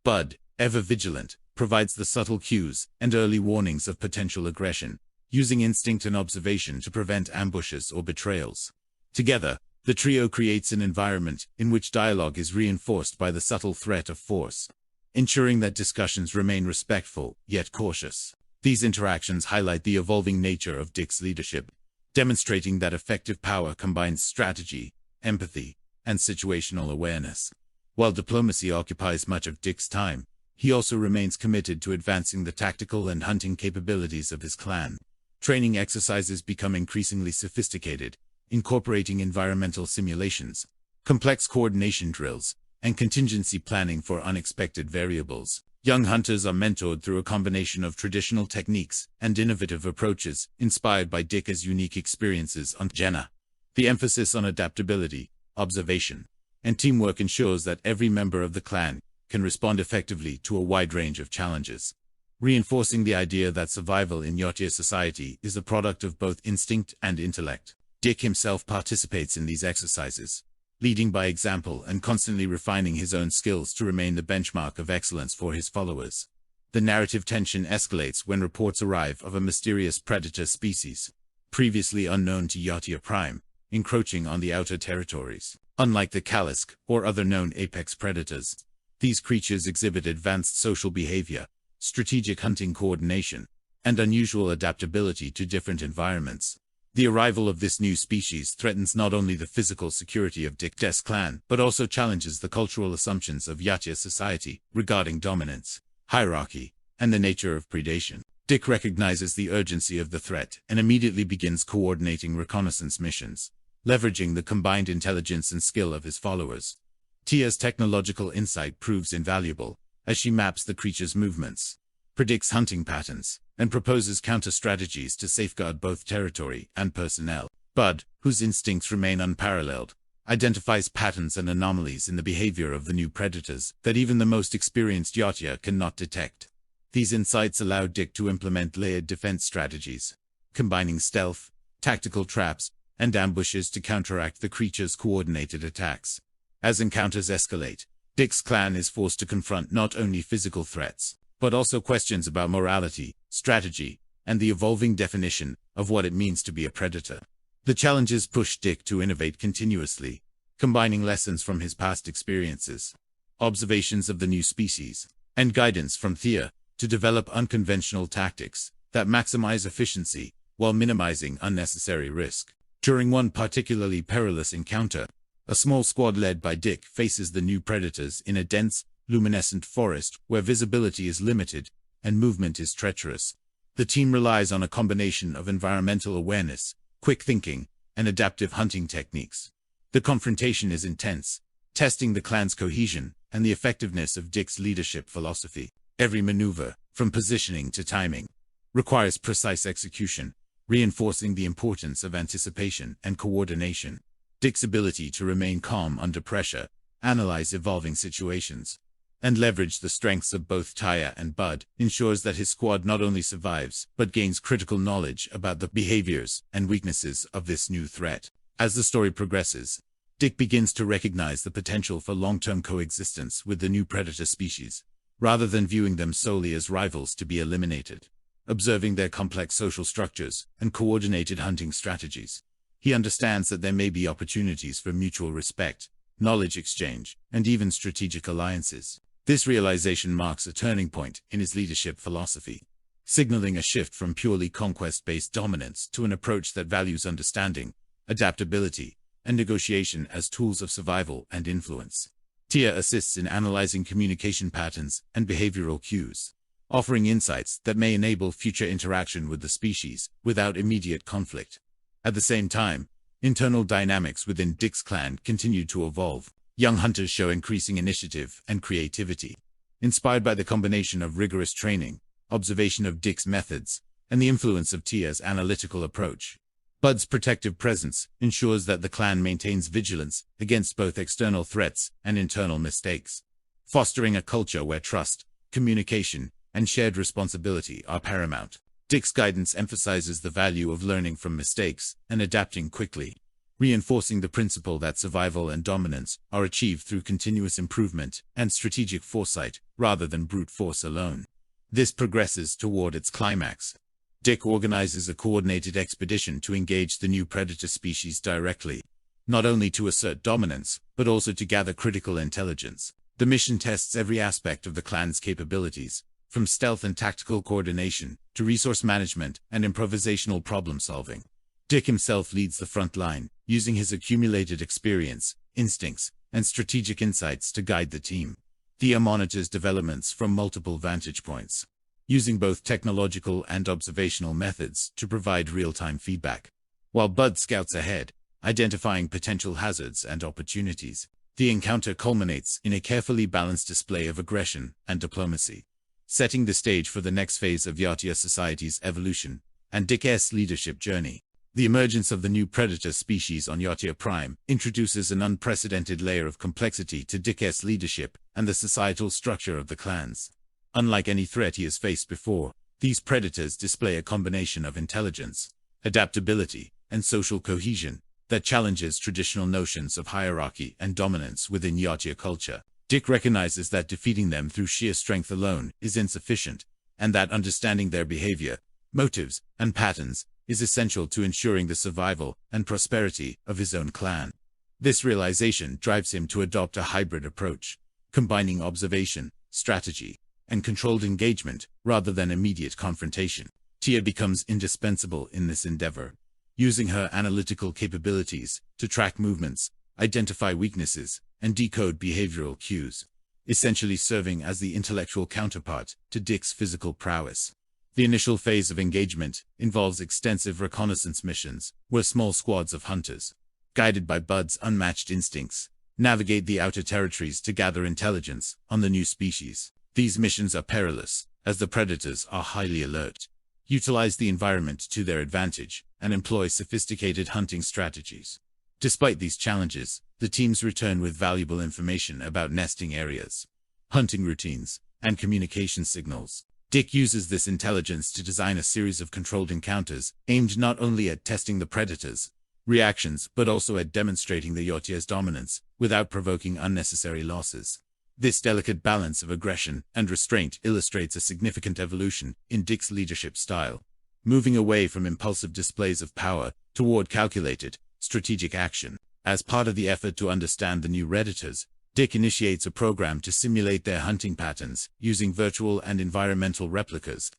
Bud, ever vigilant, provides the subtle cues and early warnings of potential aggression, using instinct and observation to prevent ambushes or betrayals. Together, the trio creates an environment in which dialogue is reinforced by the subtle threat of force, ensuring that discussions remain respectful yet cautious. These interactions highlight the evolving nature of Dick's leadership, demonstrating that effective power combines strategy, empathy, and situational awareness. While diplomacy occupies much of Dick's time, he also remains committed to advancing the tactical and hunting capabilities of his clan. Training exercises become increasingly sophisticated, incorporating environmental simulations, complex coordination drills, and contingency planning for unexpected variables. Young hunters are mentored through a combination of traditional techniques and innovative approaches inspired by Dick's unique experiences on Jenna. The emphasis on adaptability, observation, and teamwork ensures that every member of the clan can respond effectively to a wide range of challenges, reinforcing the idea that survival in Yatia society is a product of both instinct and intellect. Dick himself participates in these exercises, leading by example and constantly refining his own skills to remain the benchmark of excellence for his followers. The narrative tension escalates when reports arrive of a mysterious predator species, previously unknown to Yatia Prime, encroaching on the outer territories. Unlike the Kalisk or other known apex predators, these creatures exhibit advanced social behavior, strategic hunting coordination, and unusual adaptability to different environments. The arrival of this new species threatens not only the physical security of Dick's clan, but also challenges the cultural assumptions of Yatia society regarding dominance, hierarchy, and the nature of predation. Dick recognizes the urgency of the threat and immediately begins coordinating reconnaissance missions, leveraging the combined intelligence and skill of his followers. Tia's technological insight proves invaluable, as she maps the creature's movements, predicts hunting patterns, and proposes counter-strategies to safeguard both territory and personnel. Bud, whose instincts remain unparalleled, identifies patterns and anomalies in the behavior of the new predators that even the most experienced Yatia cannot detect. These insights allow Dick to implement layered defense strategies, combining stealth, tactical traps, and ambushes to counteract the creature's coordinated attacks. As encounters escalate, Dick's clan is forced to confront not only physical threats, but also questions about morality, strategy, and the evolving definition of what it means to be a predator. The challenges push Dick to innovate continuously, combining lessons from his past experiences, observations of the new species, and guidance from Thea to develop unconventional tactics that maximize efficiency while minimizing unnecessary risk. During one particularly perilous encounter, a small squad led by Dick faces the new predators in a dense, luminescent forest where visibility is limited and movement is treacherous. The team relies on a combination of environmental awareness, quick thinking, and adaptive hunting techniques. The confrontation is intense, testing the clan's cohesion and the effectiveness of Dick's leadership philosophy. Every maneuver, from positioning to timing, requires precise execution, reinforcing the importance of anticipation and coordination. Dick's ability to remain calm under pressure, analyze evolving situations, and leverage the strengths of both Taya and Bud ensures that his squad not only survives, but gains critical knowledge about the behaviors and weaknesses of this new threat. As the story progresses, Dick begins to recognize the potential for long-term coexistence with the new predator species, rather than viewing them solely as rivals to be eliminated. Observing their complex social structures and coordinated hunting strategies, he understands that there may be opportunities for mutual respect, knowledge exchange, and even strategic alliances. This realization marks a turning point in his leadership philosophy, signaling a shift from purely conquest-based dominance to an approach that values understanding, adaptability, and negotiation as tools of survival and influence. Tia assists in analyzing communication patterns and behavioral cues, offering insights that may enable future interaction with the species without immediate conflict. At the same time, internal dynamics within Dick's clan continue to evolve. Young hunters show increasing initiative and creativity, inspired by the combination of rigorous training, observation of Dick's methods, and the influence of Tia's analytical approach. Bud's protective presence ensures that the clan maintains vigilance against both external threats and internal mistakes, fostering a culture where trust, communication, and shared responsibility are paramount. Dick's guidance emphasizes the value of learning from mistakes and adapting quickly, reinforcing the principle that survival and dominance are achieved through continuous improvement and strategic foresight rather than brute force alone. This progresses toward its climax. Dick organizes a coordinated expedition to engage the new predator species directly, not only to assert dominance, but also to gather critical intelligence. The mission tests every aspect of the clan's capabilities, from stealth and tactical coordination to resource management and improvisational problem-solving. Dick himself leads the front line, using his accumulated experience, instincts, and strategic insights to guide the team. Thea monitors developments from multiple vantage points, using both technological and observational methods to provide real-time feedback, while Bud scouts ahead, identifying potential hazards and opportunities. The encounter culminates in a carefully balanced display of aggression and diplomacy, setting the stage for the next phase of Yatia society's evolution and Dick's leadership journey. The emergence of the new predator species on Yatia Prime introduces an unprecedented layer of complexity to Dick's leadership and the societal structure of the clans. Unlike any threat he has faced before, these predators display a combination of intelligence, adaptability, and social cohesion that challenges traditional notions of hierarchy and dominance within Yatia culture. Dick recognizes that defeating them through sheer strength alone is insufficient, and that understanding their behavior, motives, and patterns is essential to ensuring the survival and prosperity of his own clan. This realization drives him to adopt a hybrid approach, combining observation, strategy, and controlled engagement rather than immediate confrontation. Tia becomes indispensable in this endeavor, using her analytical capabilities to track movements, identify weaknesses, and decode behavioral cues, essentially serving as the intellectual counterpart to Dick's physical prowess. The initial phase of engagement involves extensive reconnaissance missions, where small squads of hunters, guided by Bud's unmatched instincts, navigate the outer territories to gather intelligence on the new species. These missions are perilous, as the predators are highly alert, utilize the environment to their advantage, and employ sophisticated hunting strategies. Despite these challenges, the teams return with valuable information about nesting areas, hunting routines, and communication signals. Dick uses this intelligence to design a series of controlled encounters aimed not only at testing the predators' reactions but also at demonstrating the Yautia's dominance without provoking unnecessary losses. This delicate balance of aggression and restraint illustrates a significant evolution in Dick's leadership style, moving away from impulsive displays of power toward calculated, strategic action. As part of the effort to understand the new Redditors, Dick initiates a program to simulate their hunting patterns using virtual and environmental replicas.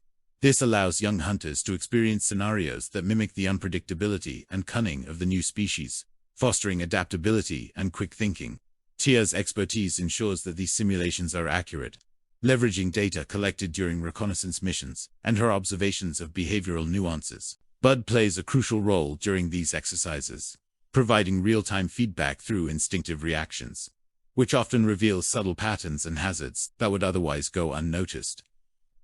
This allows young hunters to experience scenarios that mimic the unpredictability and cunning of the new species, fostering adaptability and quick thinking. Tia's expertise ensures that these simulations are accurate, leveraging data collected during reconnaissance missions and her observations of behavioral nuances. Bud plays a crucial role during these exercises, providing real-time feedback through instinctive reactions, which often reveals subtle patterns and hazards that would otherwise go unnoticed.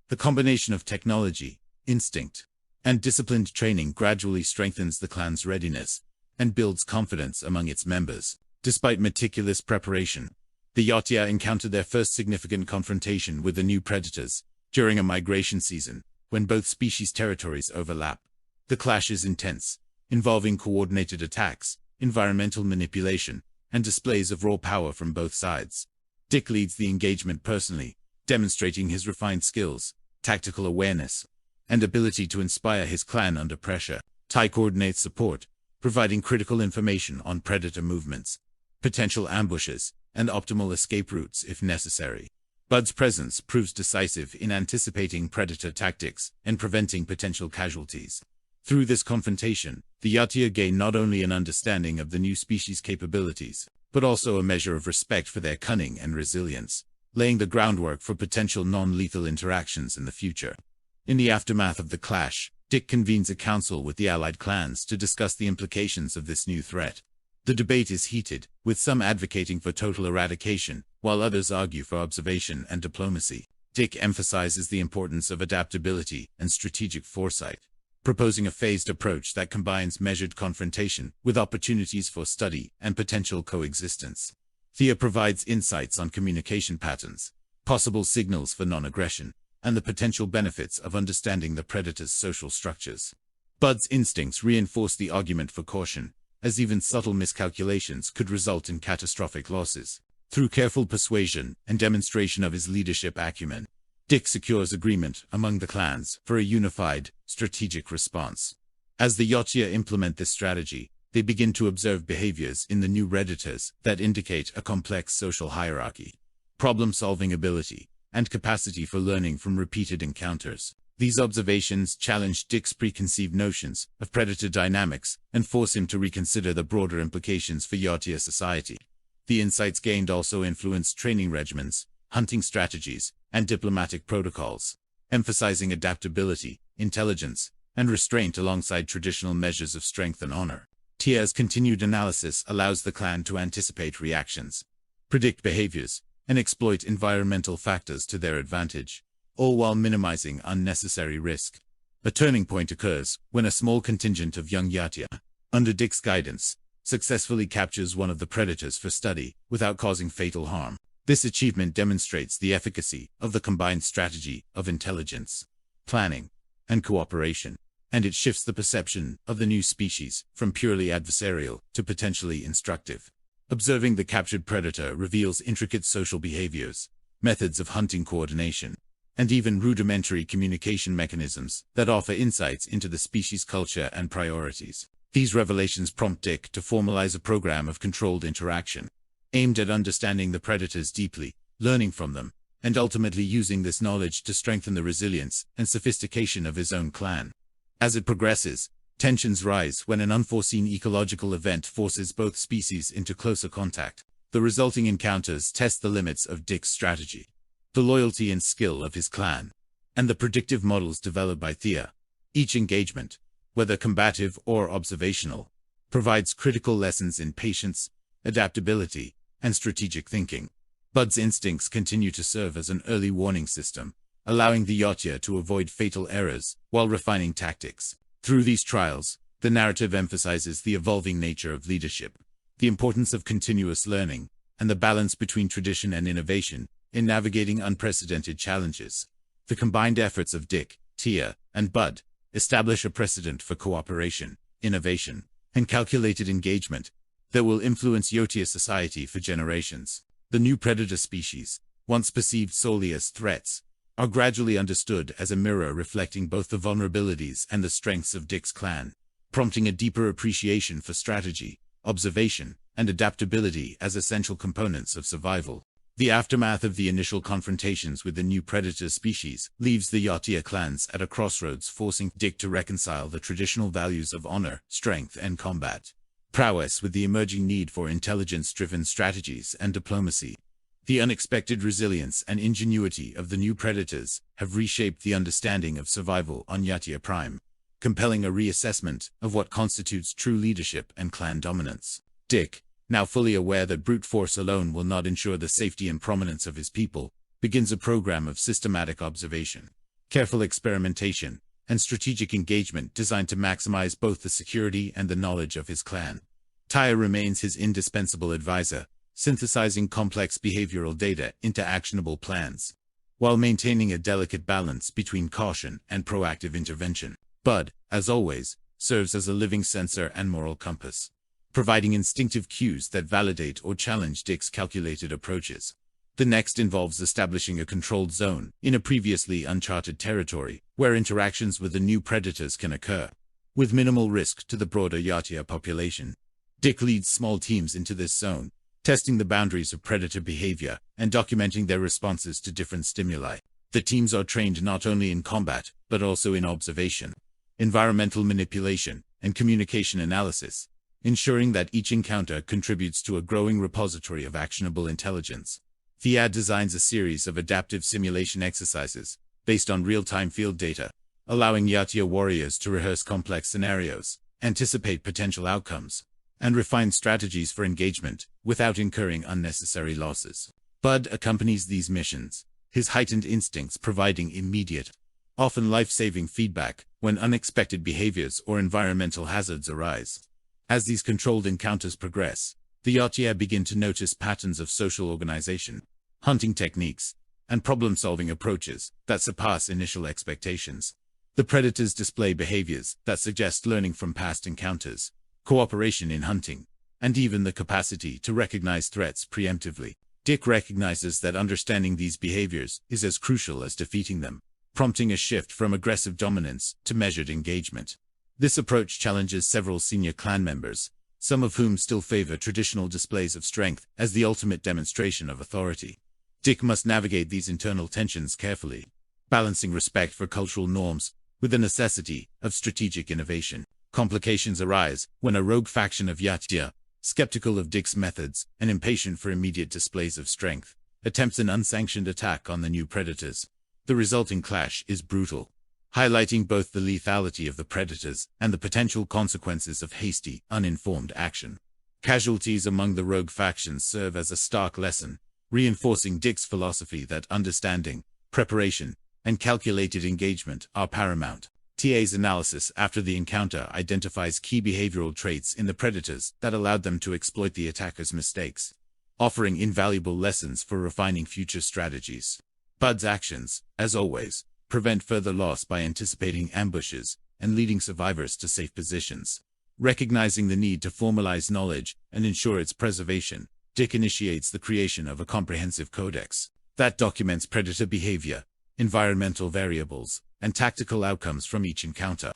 The combination of technology, instinct, and disciplined training gradually strengthens the clan's readiness and builds confidence among its members. Despite meticulous preparation, the Yautia encountered their first significant confrontation with the new predators during a migration season, when both species' territories overlap. The clash is intense, involving coordinated attacks, environmental manipulation, and displays of raw power from both sides. Dick leads the engagement personally, demonstrating his refined skills, tactical awareness, and ability to inspire his clan under pressure. Ty coordinates support, providing critical information on predator movements, potential ambushes, and optimal escape routes if necessary. Bud's presence proves decisive in anticipating predator tactics and preventing potential casualties. Through this confrontation, the Yautia gain not only an understanding of the new species' capabilities, but also a measure of respect for their cunning and resilience, laying the groundwork for potential non-lethal interactions in the future. In the aftermath of the clash, Dick convenes a council with the allied clans to discuss the implications of this new threat. The debate is heated, with some advocating for total eradication, while others argue for observation and diplomacy. Dick emphasizes the importance of adaptability and strategic foresight, proposing a phased approach that combines measured confrontation with opportunities for study and potential coexistence. Thea provides insights on communication patterns, possible signals for non-aggression, and the potential benefits of understanding the predator's social structures. Bud's instincts reinforce the argument for caution, as even subtle miscalculations could result in catastrophic losses. Through careful persuasion and demonstration of his leadership acumen, Dick secures agreement among the clans for a unified, strategic response. As the Yautia implement this strategy, they begin to observe behaviors in the new Redditors that indicate a complex social hierarchy, problem-solving ability, and capacity for learning from repeated encounters. These observations challenge Dick's preconceived notions of predator dynamics and force him to reconsider the broader implications for Yautia society. The insights gained also influence training regimens, hunting strategies, and diplomatic protocols, emphasizing adaptability, intelligence, and restraint alongside traditional measures of strength and honor. Tia's continued analysis allows the clan to anticipate reactions, predict behaviors, and exploit environmental factors to their advantage, all while minimizing unnecessary risk. A turning point occurs when a small contingent of young Yautia, under Dick's guidance, successfully captures one of the predators for study without causing fatal harm. This achievement demonstrates the efficacy of the combined strategy of intelligence, planning, and cooperation, and it shifts the perception of the new species from purely adversarial to potentially instructive. Observing the captured predator reveals intricate social behaviors, methods of hunting coordination, and even rudimentary communication mechanisms that offer insights into the species' culture and priorities. These revelations prompt Dick to formalize a program of controlled interaction, aimed at understanding the predators deeply, learning from them, and ultimately using this knowledge to strengthen the resilience and sophistication of his own clan. As it progresses, tensions rise when an unforeseen ecological event forces both species into closer contact. The resulting encounters test the limits of Dick's strategy, the loyalty and skill of his clan, and the predictive models developed by Thea. Each engagement, whether combative or observational, provides critical lessons in patience, adaptability, and strategic thinking. Bud's instincts continue to serve as an early warning system, allowing the Yatia to avoid fatal errors while refining tactics. Through these trials, the narrative emphasizes the evolving nature of leadership, the importance of continuous learning, and the balance between tradition and innovation in navigating unprecedented challenges. The combined efforts of Dick, Tia, and Bud establish a precedent for cooperation, innovation, and calculated engagement that will influence Yotia society for generations. The new predator species, once perceived solely as threats, are gradually understood as a mirror reflecting both the vulnerabilities and the strengths of Dick's clan, prompting a deeper appreciation for strategy, observation, and adaptability as essential components of survival. The aftermath of the initial confrontations with the new predator species leaves the Yatia clans at a crossroads, forcing Dick to reconcile the traditional values of honor, strength, and combat prowess with the emerging need for intelligence-driven strategies and diplomacy. The unexpected resilience and ingenuity of the new predators have reshaped the understanding of survival on Yatia Prime, compelling a reassessment of what constitutes true leadership and clan dominance. Dick, now fully aware that brute force alone will not ensure the safety and prominence of his people, begins a program of systematic observation, careful experimentation, and strategic engagement designed to maximize both the security and the knowledge of his clan. Tia remains his indispensable advisor, synthesizing complex behavioral data into actionable plans, while maintaining a delicate balance between caution and proactive intervention. Bud, as always, serves as a living sensor and moral compass, providing instinctive cues that validate or challenge Dick's calculated approaches. The next involves establishing a controlled zone in a previously uncharted territory, where interactions with the new predators can occur, with minimal risk to the broader Yatia population. Dick leads small teams into this zone, testing the boundaries of predator behavior and documenting their responses to different stimuli. The teams are trained not only in combat, but also in observation, environmental manipulation, and communication analysis, ensuring that each encounter contributes to a growing repository of actionable intelligence. Thea designs a series of adaptive simulation exercises based on real-time field data, allowing Yatia warriors to rehearse complex scenarios, anticipate potential outcomes, and refine strategies for engagement without incurring unnecessary losses. Bud accompanies these missions, his heightened instincts providing immediate, often life-saving feedback when unexpected behaviors or environmental hazards arise. As these controlled encounters progress, the Yatia begin to notice patterns of social organization, hunting techniques, and problem-solving approaches that surpass initial expectations. The predators display behaviors that suggest learning from past encounters, cooperation in hunting, and even the capacity to recognize threats preemptively. Dick recognizes that understanding these behaviors is as crucial as defeating them, prompting a shift from aggressive dominance to measured engagement. This approach challenges several senior clan members, some of whom still favor traditional displays of strength as the ultimate demonstration of authority. Dick must navigate these internal tensions carefully, balancing respect for cultural norms with the necessity of strategic innovation. Complications arise when a rogue faction of Yatia, skeptical of Dick's methods and impatient for immediate displays of strength, attempts an unsanctioned attack on the new predators. The resulting clash is brutal, highlighting both the lethality of the predators and the potential consequences of hasty, uninformed action. Casualties among the rogue factions serve as a stark lesson, reinforcing Dick's philosophy that understanding, preparation, and calculated engagement are paramount. TA's analysis after the encounter identifies key behavioral traits in the predators that allowed them to exploit the attacker's mistakes, offering invaluable lessons for refining future strategies. Bud's actions, as always, prevent further loss by anticipating ambushes and leading survivors to safe positions. Recognizing the need to formalize knowledge and ensure its preservation, Dick initiates the creation of a comprehensive codex that documents predator behavior, environmental variables, and tactical outcomes from each encounter.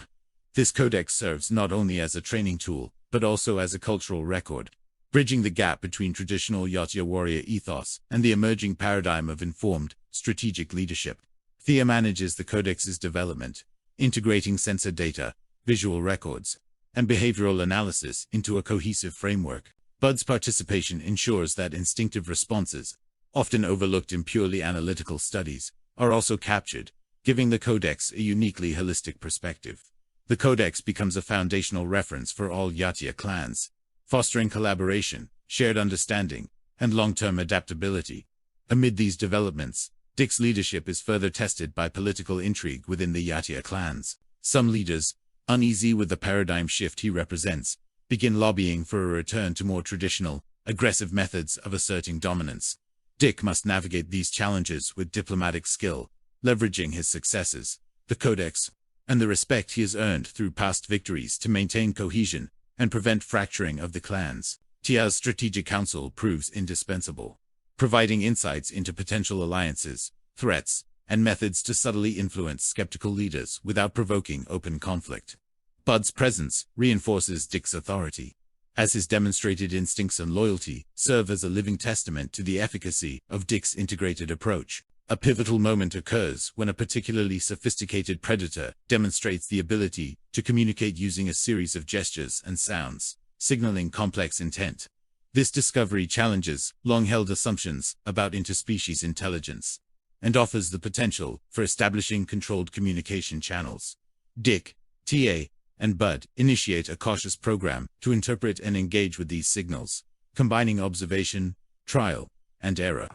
This codex serves not only as a training tool, but also as a cultural record, bridging the gap between traditional Yatia warrior ethos and the emerging paradigm of informed, Strategic leadership. Thea manages the codex's development, integrating sensor data, visual records, and behavioral analysis into a cohesive framework. Bud's participation ensures that instinctive responses, often overlooked in purely analytical studies, are also captured, giving the codex a uniquely holistic perspective. The codex becomes a foundational reference for all Yatia clans, fostering collaboration, shared understanding, and long-term adaptability. Amid these developments, Dick's leadership is further tested by political intrigue within the Yatia clans. Some leaders, uneasy with the paradigm shift he represents, begin lobbying for a return to more traditional, aggressive methods of asserting dominance. Dick must navigate these challenges with diplomatic skill, leveraging his successes, the codex, and the respect he has earned through past victories to maintain cohesion and prevent fracturing of the clans. Tia's strategic council proves indispensable, providing insights into potential alliances, threats, and methods to subtly influence skeptical leaders without provoking open conflict. Bud's presence reinforces Dick's authority, as his demonstrated instincts and loyalty serve as a living testament to the efficacy of Dick's integrated approach. A pivotal moment occurs when a particularly sophisticated predator demonstrates the ability to communicate using a series of gestures and sounds, signaling complex intent. This discovery challenges long-held assumptions about interspecies intelligence and offers the potential for establishing controlled communication channels. Dick, TA, and Bud initiate a cautious program to interpret and engage with these signals, combining observation, trial, and error,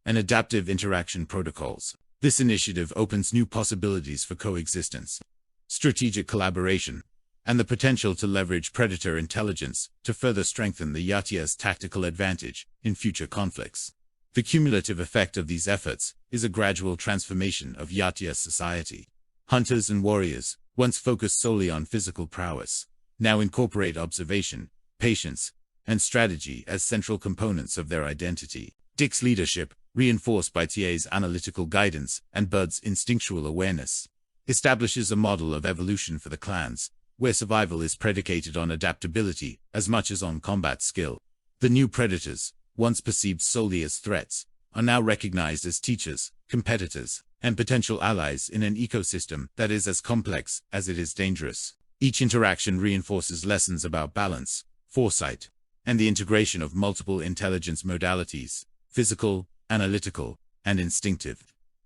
and adaptive interaction protocols. This initiative opens new possibilities for coexistence, strategic collaboration, and the potential to leverage predator intelligence to further strengthen the Yatia's tactical advantage in future conflicts. The cumulative effect of these efforts is a gradual transformation of Yatia society. Hunters and warriors, once focused solely on physical prowess, now incorporate observation, patience, and strategy as central components of their identity. Dick's leadership, reinforced by TA's analytical guidance and Bud's instinctual awareness, establishes a model of evolution for the clans, where survival is predicated on adaptability as much as on combat skill. The new predators, once perceived solely as threats, are now recognized as teachers, competitors, and potential allies in an ecosystem that is as complex as it is dangerous. Each interaction reinforces lessons about balance, foresight, and the integration of multiple intelligence modalities: physical, analytical, and instinctive.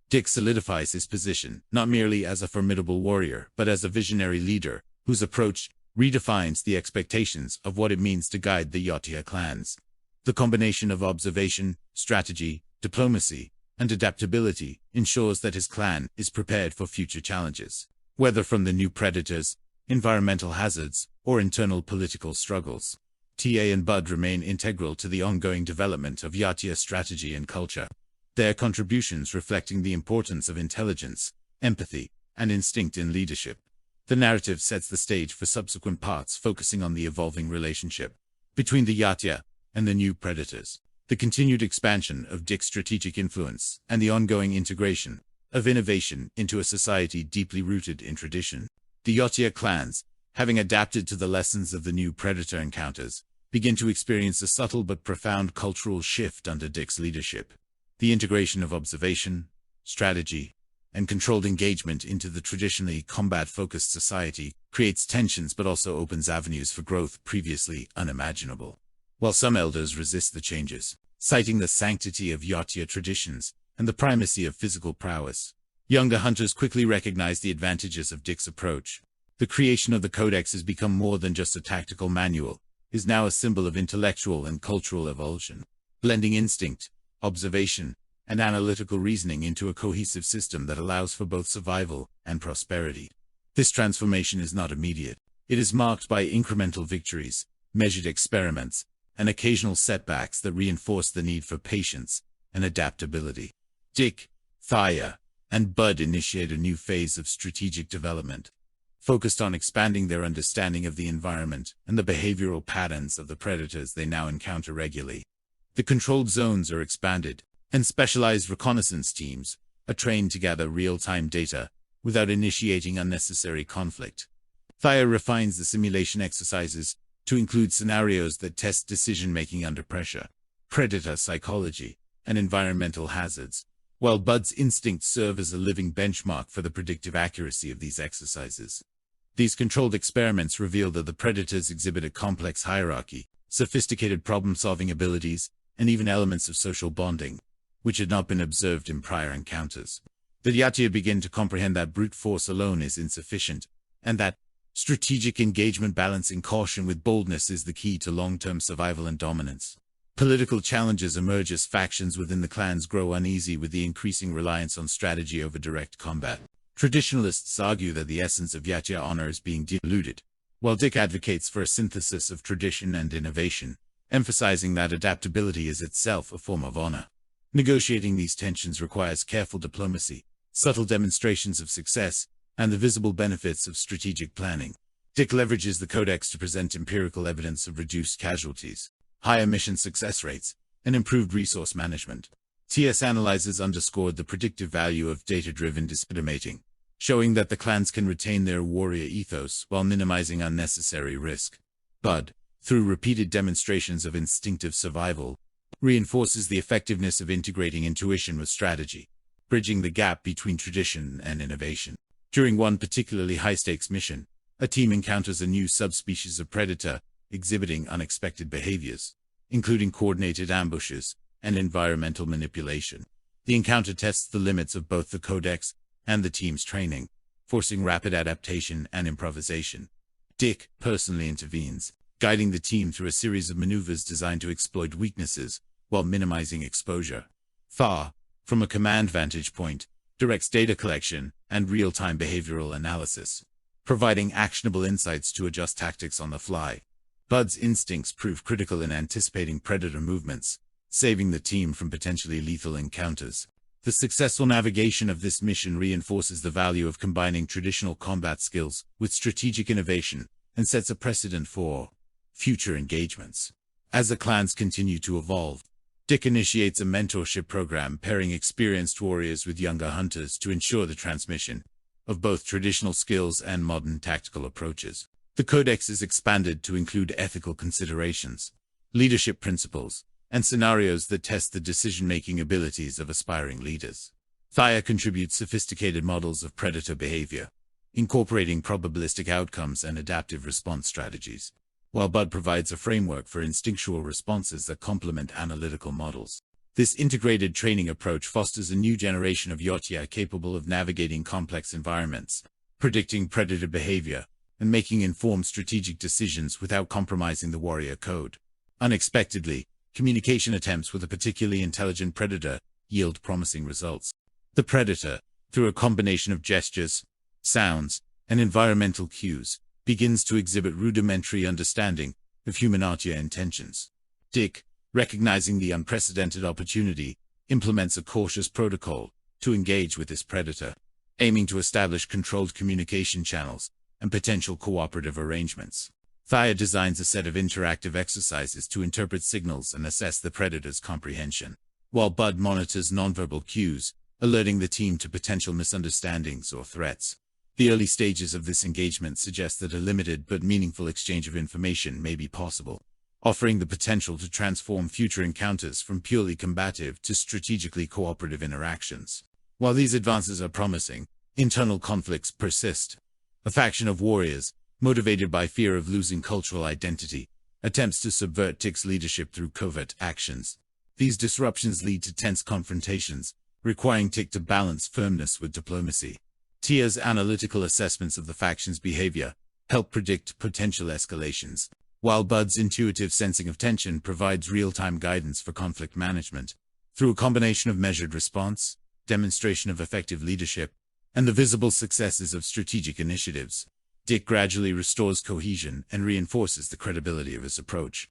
Dick solidifies his position not merely as a formidable warrior, but as a visionary leader whose approach redefines the expectations of what it means to guide the Yatia clans. The combination of observation, strategy, diplomacy, and adaptability ensures that his clan is prepared for future challenges, whether from the new predators, environmental hazards, or internal political struggles. TA and Bud remain integral to the ongoing development of Yatia strategy and culture, their contributions reflecting the importance of intelligence, empathy, and instinct in leadership. The narrative sets the stage for subsequent parts focusing on the evolving relationship between the Yatia and the new predators, the continued expansion of Dick's strategic influence, and the ongoing integration of innovation into a society deeply rooted in tradition. The Yatia clans, having adapted to the lessons of the new predator encounters, begin to experience a subtle but profound cultural shift under Dick's leadership. The integration of observation, strategy, and controlled engagement into the traditionally combat-focused society creates tensions but also opens avenues for growth previously unimaginable. While some elders resist the changes, citing the sanctity of Yatia traditions and the primacy of physical prowess, younger hunters quickly recognize the advantages of Dick's approach. The creation of the Codex has become more than just a tactical manual, is now a symbol of intellectual and cultural evolution, blending instinct, observation, and analytical reasoning into a cohesive system that allows for both survival and prosperity. This transformation is not immediate. It is marked by incremental victories, measured experiments, and occasional setbacks that reinforce the need for patience and adaptability. Dick, Thea, and Bud initiate a new phase of strategic development, focused on expanding their understanding of the environment and the behavioral patterns of the predators they now encounter regularly. The controlled zones are expanded, and specialized reconnaissance teams are trained to gather real-time data without initiating unnecessary conflict. Thea refines the simulation exercises to include scenarios that test decision-making under pressure, predator psychology, and environmental hazards, while Bud's instincts serve as a living benchmark for the predictive accuracy of these exercises. These controlled experiments reveal that the predators exhibit a complex hierarchy, sophisticated problem-solving abilities, and even elements of social bonding, which had not been observed in prior encounters. The Yatia begin to comprehend that brute force alone is insufficient, and that strategic engagement balancing caution with boldness is the key to long-term survival and dominance. Political challenges emerge as factions within the clans grow uneasy with the increasing reliance on strategy over direct combat. Traditionalists argue that the essence of Yatia honor is being diluted, while Dick advocates for a synthesis of tradition and innovation, emphasizing that adaptability is itself a form of honor. Negotiating these tensions requires careful diplomacy, subtle demonstrations of success, and the visible benefits of strategic planning. Dick leverages the Codex to present empirical evidence of reduced casualties, higher mission success rates, and improved resource management. TS analyzes underscored the predictive value of data-driven decision-making, showing that the clans can retain their warrior ethos while minimizing unnecessary risk. Bud, through repeated demonstrations of instinctive survival, reinforces the effectiveness of integrating intuition with strategy, bridging the gap between tradition and innovation. During one particularly high-stakes mission, a team encounters a new subspecies of predator exhibiting unexpected behaviors, including coordinated ambushes and environmental manipulation. The encounter tests the limits of both the Codex and the team's training, forcing rapid adaptation and improvisation. Dick personally intervenes, guiding the team through a series of maneuvers designed to exploit weaknesses while minimizing exposure. Far, from a command vantage point, directs data collection and real-time behavioral analysis, providing actionable insights to adjust tactics on the fly. Bud's instincts prove critical in anticipating predator movements, saving the team from potentially lethal encounters. The successful navigation of this mission reinforces the value of combining traditional combat skills with strategic innovation and sets a precedent for future engagements. As the clans continue to evolve, Dick initiates a mentorship program pairing experienced warriors with younger hunters to ensure the transmission of both traditional skills and modern tactical approaches. The Codex is expanded to include ethical considerations, leadership principles, and scenarios that test the decision-making abilities of aspiring leaders. Thaya contributes sophisticated models of predator behavior, incorporating probabilistic outcomes and adaptive response strategies, while Bud provides a framework for instinctual responses that complement analytical models. This integrated training approach fosters a new generation of Yatia capable of navigating complex environments, predicting predator behavior, and making informed strategic decisions without compromising the warrior code. Unexpectedly, communication attempts with a particularly intelligent predator yield promising results. The predator, through a combination of gestures, sounds, and environmental cues, begins to exhibit rudimentary understanding of human Yatia intentions. Dick, recognizing the unprecedented opportunity, implements a cautious protocol to engage with this predator, aiming to establish controlled communication channels and potential cooperative arrangements. Thaya designs a set of interactive exercises to interpret signals and assess the predator's comprehension, while Bud monitors nonverbal cues, alerting the team to potential misunderstandings or threats. The early stages of this engagement suggest that a limited but meaningful exchange of information may be possible, offering the potential to transform future encounters from purely combative to strategically cooperative interactions. While these advances are promising, internal conflicts persist. A faction of warriors, motivated by fear of losing cultural identity, attempts to subvert Dick's leadership through covert actions. These disruptions lead to tense confrontations, requiring Dick to balance firmness with diplomacy. Tia's analytical assessments of the faction's behavior help predict potential escalations, while Bud's intuitive sensing of tension provides real-time guidance for conflict management. Through a combination of measured response, demonstration of effective leadership, and the visible successes of strategic initiatives, Dick gradually restores cohesion and reinforces the credibility of his approach.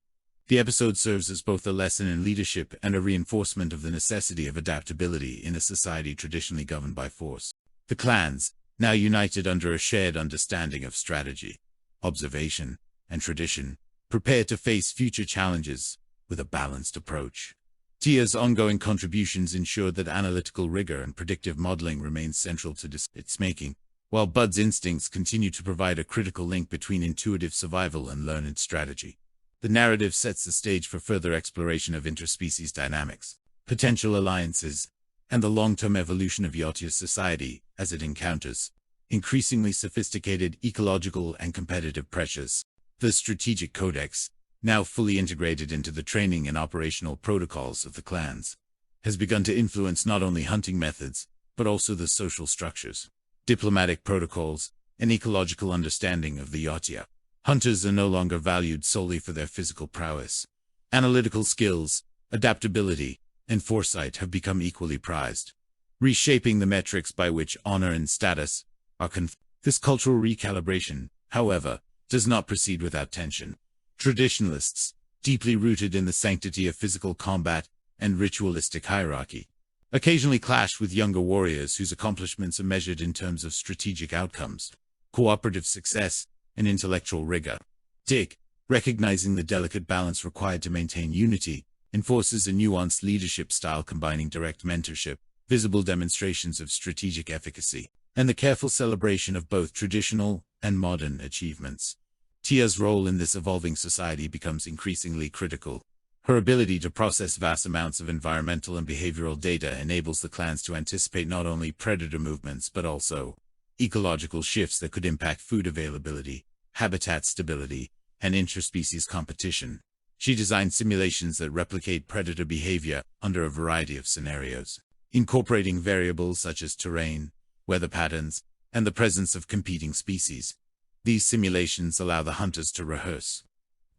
The episode serves as both a lesson in leadership and a reinforcement of the necessity of adaptability in a society traditionally governed by force. The clans, now united under a shared understanding of strategy, observation, and tradition, prepare to face future challenges with a balanced approach. Tia's ongoing contributions ensure that analytical rigor and predictive modeling remain central to decision-making, while Bud's instincts continue to provide a critical link between intuitive survival and learned strategy. The narrative sets the stage for further exploration of interspecies dynamics, potential alliances, and the long-term evolution of Yautia's society as it encounters increasingly sophisticated ecological and competitive pressures. The strategic codex, now fully integrated into the training and operational protocols of the clans, has begun to influence not only hunting methods, but also the social structures, diplomatic protocols, and ecological understanding of the Yautia. Hunters are no longer valued solely for their physical prowess. Analytical skills, adaptability, and foresight have become equally prized, reshaping the metrics by which honor and status are conferred. This cultural recalibration, however, does not proceed without tension. Traditionalists, deeply rooted in the sanctity of physical combat and ritualistic hierarchy, occasionally clash with younger warriors whose accomplishments are measured in terms of strategic outcomes, cooperative success, and intellectual rigor. Dick, recognizing the delicate balance required to maintain unity, enforces a nuanced leadership style combining direct mentorship, visible demonstrations of strategic efficacy, and the careful celebration of both traditional and modern achievements. Tia's role in this evolving society becomes increasingly critical. Her ability to process vast amounts of environmental and behavioral data enables the clans to anticipate not only predator movements but also ecological shifts that could impact food availability, habitat stability, and interspecies competition. She designed simulations that replicate predator behavior under a variety of scenarios, incorporating variables such as terrain, weather patterns, and the presence of competing species. These simulations allow the hunters to rehearse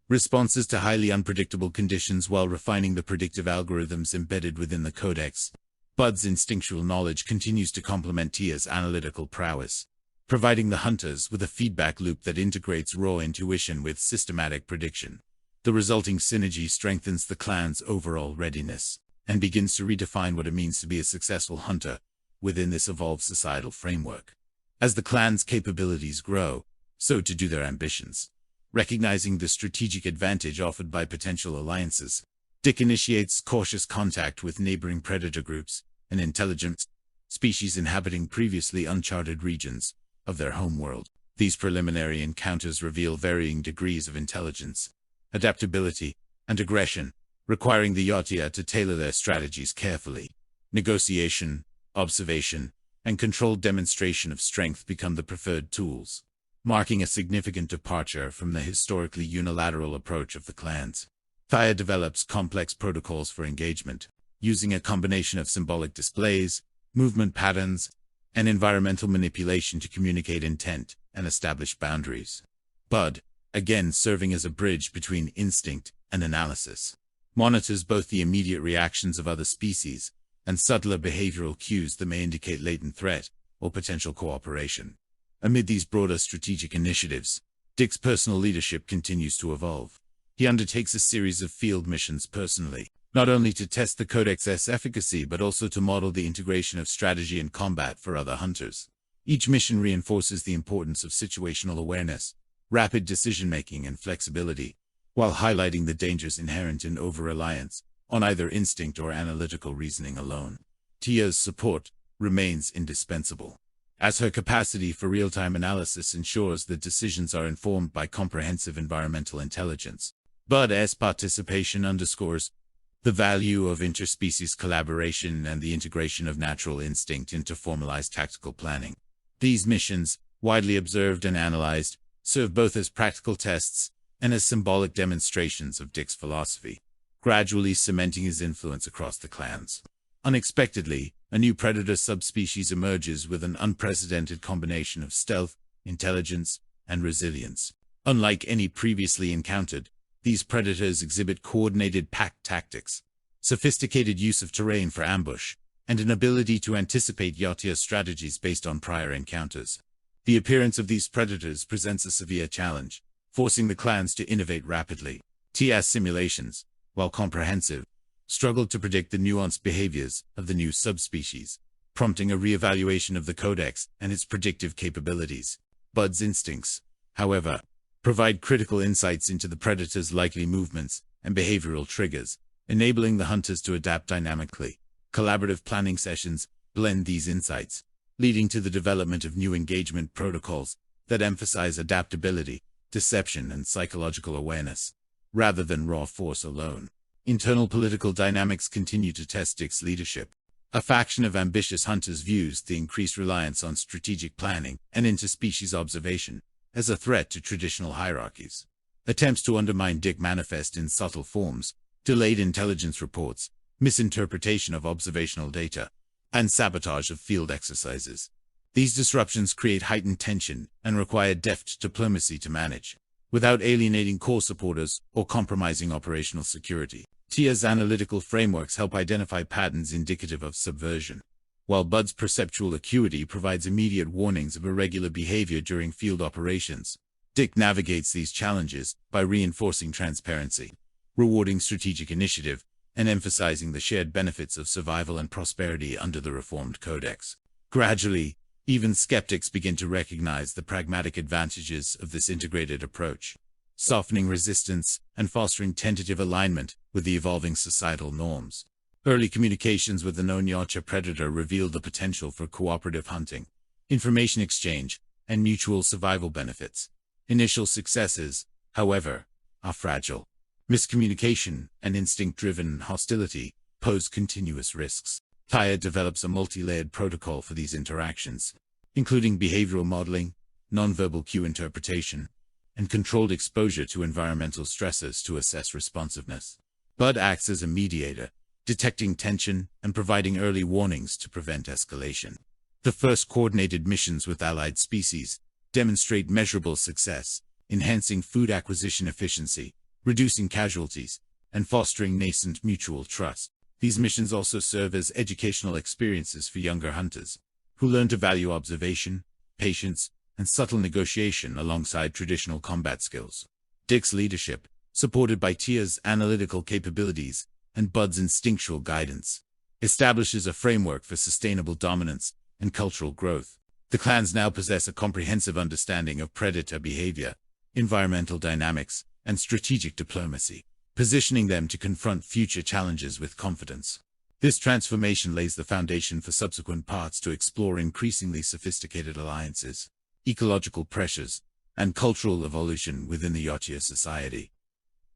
responses to highly unpredictable conditions while refining the predictive algorithms embedded within the codex. Bud's instinctual knowledge continues to complement Tia's analytical prowess, providing the hunters with a feedback loop that integrates raw intuition with systematic prediction. The resulting synergy strengthens the clan's overall readiness and begins to redefine what it means to be a successful hunter within this evolved societal framework. As the clan's capabilities grow, so too do their ambitions. Recognizing the strategic advantage offered by potential alliances, Dick initiates cautious contact with neighboring predator groups and intelligent species inhabiting previously uncharted regions of their homeworld. These preliminary encounters reveal varying degrees of intelligence, adaptability, and aggression, requiring the Yautia to tailor their strategies carefully. Negotiation, observation, and controlled demonstration of strength become the preferred tools, marking a significant departure from the historically unilateral approach of the clans. Thaya develops complex protocols for engagement, using a combination of symbolic displays, movement patterns, and environmental manipulation to communicate intent and establish boundaries. Bud, again serving as a bridge between instinct and analysis, monitors both the immediate reactions of other species and subtler behavioral cues that may indicate latent threat or potential cooperation. Amid these broader strategic initiatives, Dick's personal leadership continues to evolve. He undertakes a series of field missions personally, not only to test the Codex's efficacy but also to model the integration of strategy and combat for other hunters. Each mission reinforces the importance of situational awareness, rapid decision-making, and flexibility, while highlighting the dangers inherent in over-reliance on either instinct or analytical reasoning alone. Tia's support remains indispensable, as her capacity for real-time analysis ensures that decisions are informed by comprehensive environmental intelligence. Bud's participation underscores the value of interspecies collaboration and the integration of natural instinct into formalized tactical planning. These missions, widely observed and analyzed, serve both as practical tests and as symbolic demonstrations of Dick's philosophy, gradually cementing his influence across the clans. Unexpectedly, a new predator subspecies emerges with an unprecedented combination of stealth, intelligence, and resilience. Unlike any previously encountered, these predators exhibit coordinated pack tactics, sophisticated use of terrain for ambush, and an ability to anticipate Yautia strategies based on prior encounters. The appearance of these predators presents a severe challenge, forcing the clans to innovate rapidly. Tia's simulations, while comprehensive, struggled to predict the nuanced behaviors of the new subspecies, prompting a re-evaluation of the Codex and its predictive capabilities. Bud's instincts, however, provide critical insights into the predator's likely movements and behavioral triggers, enabling the hunters to adapt dynamically. Collaborative planning sessions blend these insights, leading to the development of new engagement protocols that emphasize adaptability, deception, and psychological awareness, rather than raw force alone. Internal political dynamics continue to test Dick's leadership. A faction of ambitious hunters views the increased reliance on strategic planning and interspecies observation as a threat to traditional hierarchies. Attempts to undermine DIC manifest in subtle forms: delayed intelligence reports, misinterpretation of observational data, and sabotage of field exercises. These disruptions create heightened tension and require deft diplomacy to manage, without alienating core supporters or compromising operational security. TIA's analytical frameworks help identify patterns indicative of subversion, while BUD's perceptual acuity provides immediate warnings of irregular behavior during field operations. DIC navigates these challenges by reinforcing transparency, rewarding strategic initiative, and emphasizing the shared benefits of survival and prosperity under the reformed codex. Gradually, even skeptics begin to recognize the pragmatic advantages of this integrated approach, softening resistance and fostering tentative alignment with the evolving societal norms. Early communications with the known yacht predator revealed the potential for cooperative hunting, information exchange, and mutual survival benefits. Initial successes, however, are fragile. Miscommunication and instinct-driven hostility pose continuous risks. TIA develops a multi-layered protocol for these interactions, including behavioral modeling, nonverbal cue interpretation, and controlled exposure to environmental stressors to assess responsiveness. BUD acts as a mediator, detecting tension and providing early warnings to prevent escalation. The first coordinated missions with allied species demonstrate measurable success, enhancing food acquisition efficiency, reducing casualties, and fostering nascent mutual trust. These missions also serve as educational experiences for younger hunters, who learn to value observation, patience, and subtle negotiation alongside traditional combat skills. DIC's leadership, supported by TIA's analytical capabilities and BUD's instinctual guidance, establishes a framework for sustainable dominance and cultural growth. The clans now possess a comprehensive understanding of predator behavior, environmental dynamics, and strategic diplomacy, positioning them to confront future challenges with confidence. This transformation lays the foundation for subsequent parts to explore increasingly sophisticated alliances, ecological pressures, and cultural evolution within the Yatia society,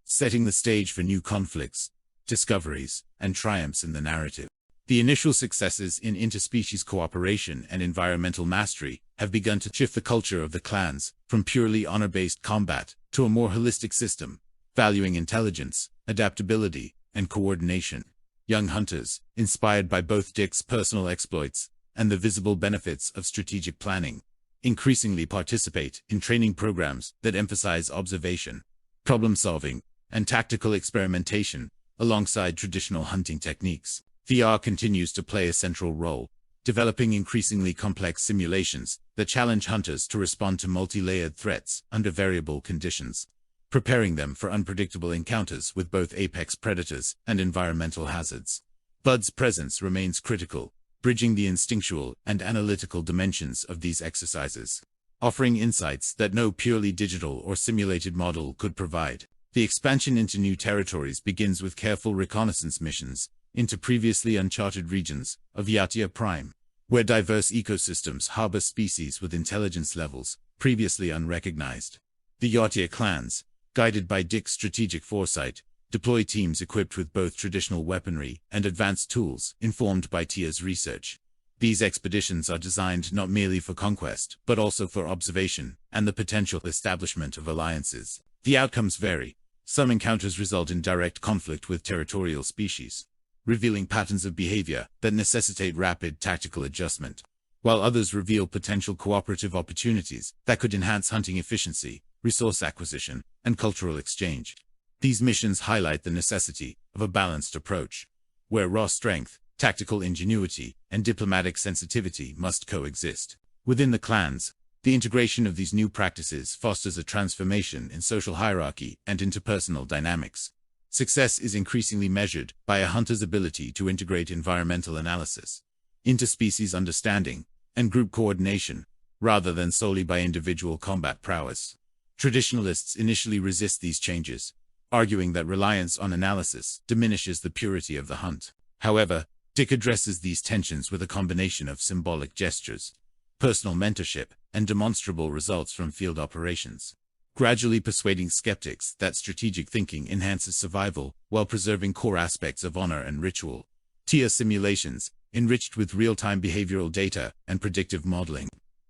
setting the stage for new conflicts, discoveries, and triumphs in the narrative. The initial successes in interspecies cooperation and environmental mastery have begun to shift the culture of the clans from purely honor-based combat to a more holistic system, valuing intelligence, adaptability, and coordination. Young hunters, inspired by both DIC's personal exploits and the visible benefits of strategic planning, increasingly participate in training programs that emphasize observation, problem-solving, and tactical experimentation alongside traditional hunting techniques. VR continues to play a central role, developing increasingly complex simulations that challenge hunters to respond to multi-layered threats under variable conditions, preparing them for unpredictable encounters with both apex predators and environmental hazards. BUD's presence remains critical, bridging the instinctual and analytical dimensions of these exercises, offering insights that no purely digital or simulated model could provide. The expansion into new territories begins with careful reconnaissance missions into previously uncharted regions of Yatia Prime, where diverse ecosystems harbor species with intelligence levels previously unrecognized. The Yatia clans, guided by DIC's strategic foresight, deploy teams equipped with both traditional weaponry and advanced tools informed by TIA's research. These expeditions are designed not merely for conquest, but also for observation and the potential establishment of alliances. The outcomes vary. Some encounters result in direct conflict with territorial species, revealing patterns of behavior that necessitate rapid tactical adjustment, while others reveal potential cooperative opportunities that could enhance hunting efficiency, resource acquisition, and cultural exchange. These missions highlight the necessity of a balanced approach, where raw strength, tactical ingenuity, and diplomatic sensitivity must coexist. Within the clans, the integration of these new practices fosters a transformation in social hierarchy and interpersonal dynamics. Success is increasingly measured by a hunter's ability to integrate environmental analysis, interspecies understanding, and group coordination, rather than solely by individual combat prowess. Traditionalists initially resist these changes, arguing that reliance on analysis diminishes the purity of the hunt. However, DIC addresses these tensions with a combination of symbolic gestures, personal mentorship, and demonstrable results from field operations, gradually persuading skeptics that strategic thinking enhances survival while preserving core aspects of honor and ritual. TIA simulations enriched with real-time behavioral data and predictive modeling,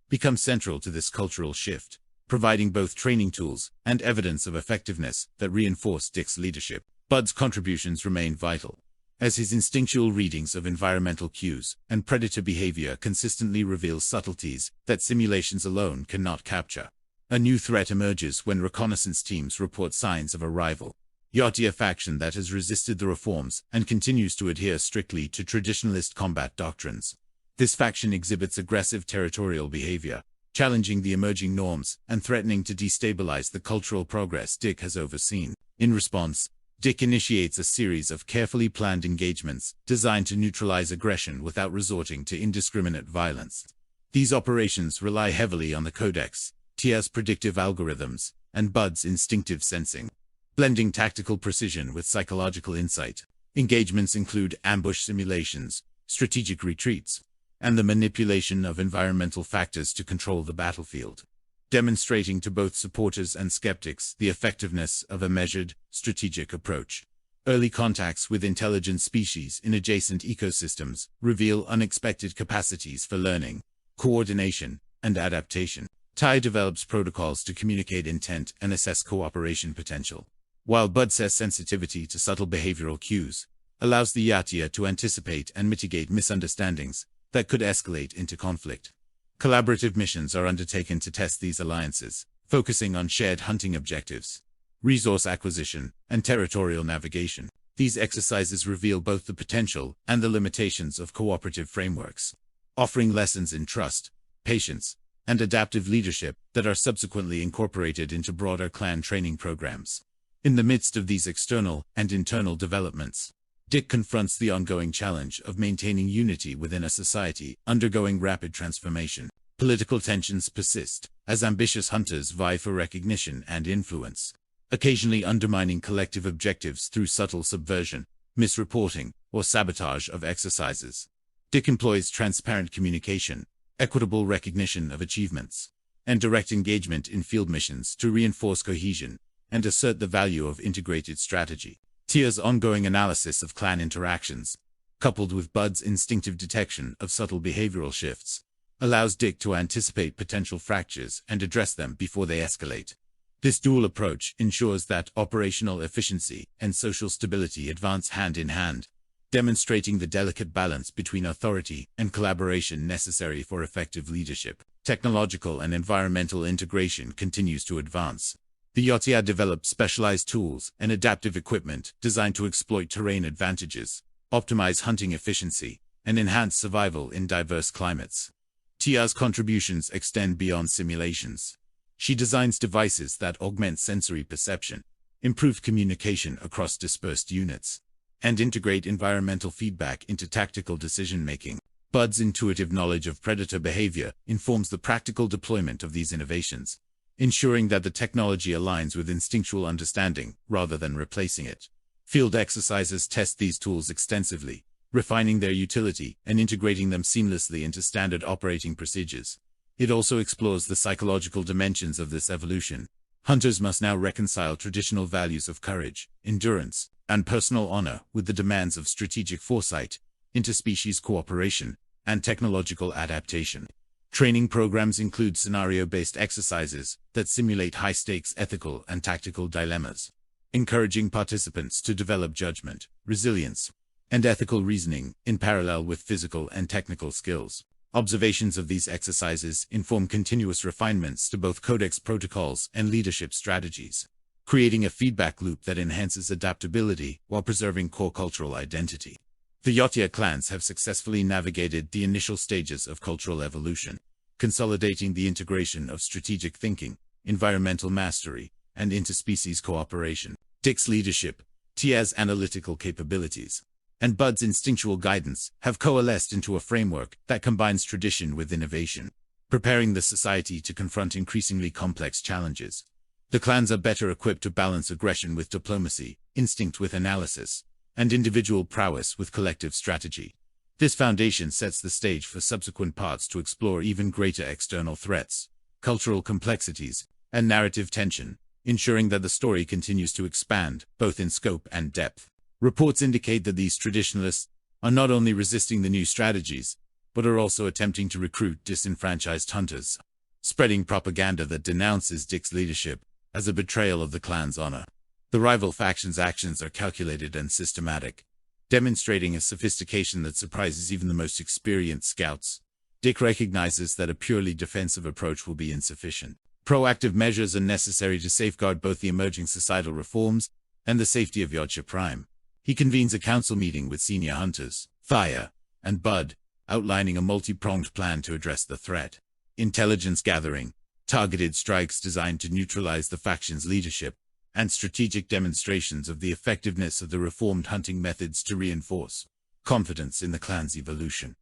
become central to this cultural shift, providing both training tools and evidence of effectiveness that reinforce Dick's leadership. Bud's contributions remain vital, as his instinctual readings of environmental cues and predator behavior consistently reveal subtleties that simulations alone cannot capture. A new threat emerges when reconnaissance teams report signs of a rival Yatia faction that has resisted the reforms and continues to adhere strictly to traditionalist combat doctrines. This faction exhibits aggressive territorial behavior, challenging the emerging norms and threatening to destabilize the cultural progress Dick has overseen. In response, Dick initiates a series of carefully planned engagements designed to neutralize aggression without resorting to indiscriminate violence. These operations rely heavily on the Codex, Tia's predictive algorithms, and Bud's instinctive sensing, blending tactical precision with psychological insight. Engagements include ambush simulations, strategic retreats, and the manipulation of environmental factors to control the battlefield, demonstrating to both supporters and skeptics the effectiveness of a measured, strategic approach. Early contacts with intelligent species in adjacent ecosystems reveal unexpected capacities for learning, coordination, and adaptation. TIE develops protocols to communicate intent and assess cooperation potential, while Bud's sensitivity to subtle behavioral cues allows the Yatia to anticipate and mitigate misunderstandings that could escalate into conflict. Collaborative missions are undertaken to test these alliances, focusing on shared hunting objectives, resource acquisition, and territorial navigation. These exercises reveal both the potential and the limitations of cooperative frameworks, offering lessons in trust, patience, and adaptive leadership that are subsequently incorporated into broader clan training programs. In the midst of these external and internal developments, Dick confronts the ongoing challenge of maintaining unity within a society undergoing rapid transformation. Political tensions persist, as ambitious hunters vie for recognition and influence, occasionally undermining collective objectives through subtle subversion, misreporting, or sabotage of exercises. Dick employs transparent communication, equitable recognition of achievements, and direct engagement in field missions to reinforce cohesion and assert the value of integrated strategy. Tia's ongoing analysis of clan interactions, coupled with Bud's instinctive detection of subtle behavioral shifts, allows Dick to anticipate potential fractures and address them before they escalate. This dual approach ensures that operational efficiency and social stability advance hand in hand, demonstrating the delicate balance between authority and collaboration necessary for effective leadership. Technological and environmental integration continues to advance. The Yatia develops specialized tools and adaptive equipment designed to exploit terrain advantages, optimize hunting efficiency, and enhance survival in diverse climates. Tia's contributions extend beyond simulations. She designs devices that augment sensory perception, improve communication across dispersed units, and integrate environmental feedback into tactical decision-making. Bud's intuitive knowledge of predator behavior informs the practical deployment of these innovations, ensuring that the technology aligns with instinctual understanding rather than replacing it. Field exercises test these tools extensively, refining their utility and integrating them seamlessly into standard operating procedures. It also explores the psychological dimensions of this evolution. Hunters must now reconcile traditional values of courage, endurance, and personal honor with the demands of strategic foresight, interspecies cooperation, and technological adaptation. Training programs include scenario-based exercises that simulate high-stakes ethical and tactical dilemmas, encouraging participants to develop judgment, resilience, and ethical reasoning in parallel with physical and technical skills. Observations of these exercises inform continuous refinements to both Codex protocols and leadership strategies, creating a feedback loop that enhances adaptability while preserving core cultural identity. The Yatia clans have successfully navigated the initial stages of cultural evolution, consolidating the integration of strategic thinking, environmental mastery, and interspecies cooperation. Dick's leadership, Tia's analytical capabilities, and Bud's instinctual guidance have coalesced into a framework that combines tradition with innovation, preparing the society to confront increasingly complex challenges. The clans are better equipped to balance aggression with diplomacy, instinct with analysis, and individual prowess with collective strategy. This foundation sets the stage for subsequent parts to explore even greater external threats, cultural complexities, and narrative tension, ensuring that the story continues to expand, both in scope and depth. Reports indicate that these traditionalist are not only resisting the new strategies, but are also attempting to recruit disenfranchised hunters, spreading propaganda that denounces Dick's leadership as a betrayal of the clan's honor. The rival faction's actions are calculated and systematic, demonstrating a sophistication that surprises even the most experienced scouts. Dick recognizes that a purely defensive approach will be insufficient. Proactive measures are necessary to safeguard both the emerging societal reforms and the safety of Yorkshire Prime. He convenes a council meeting with senior hunters, Thaya and Bud, outlining a multi-pronged plan to address the threat. Intelligence gathering, targeted strikes designed to neutralize the faction's leadership, and strategic demonstrations of the effectiveness of the reformed hunting methods to reinforce confidence in the clan's evolution.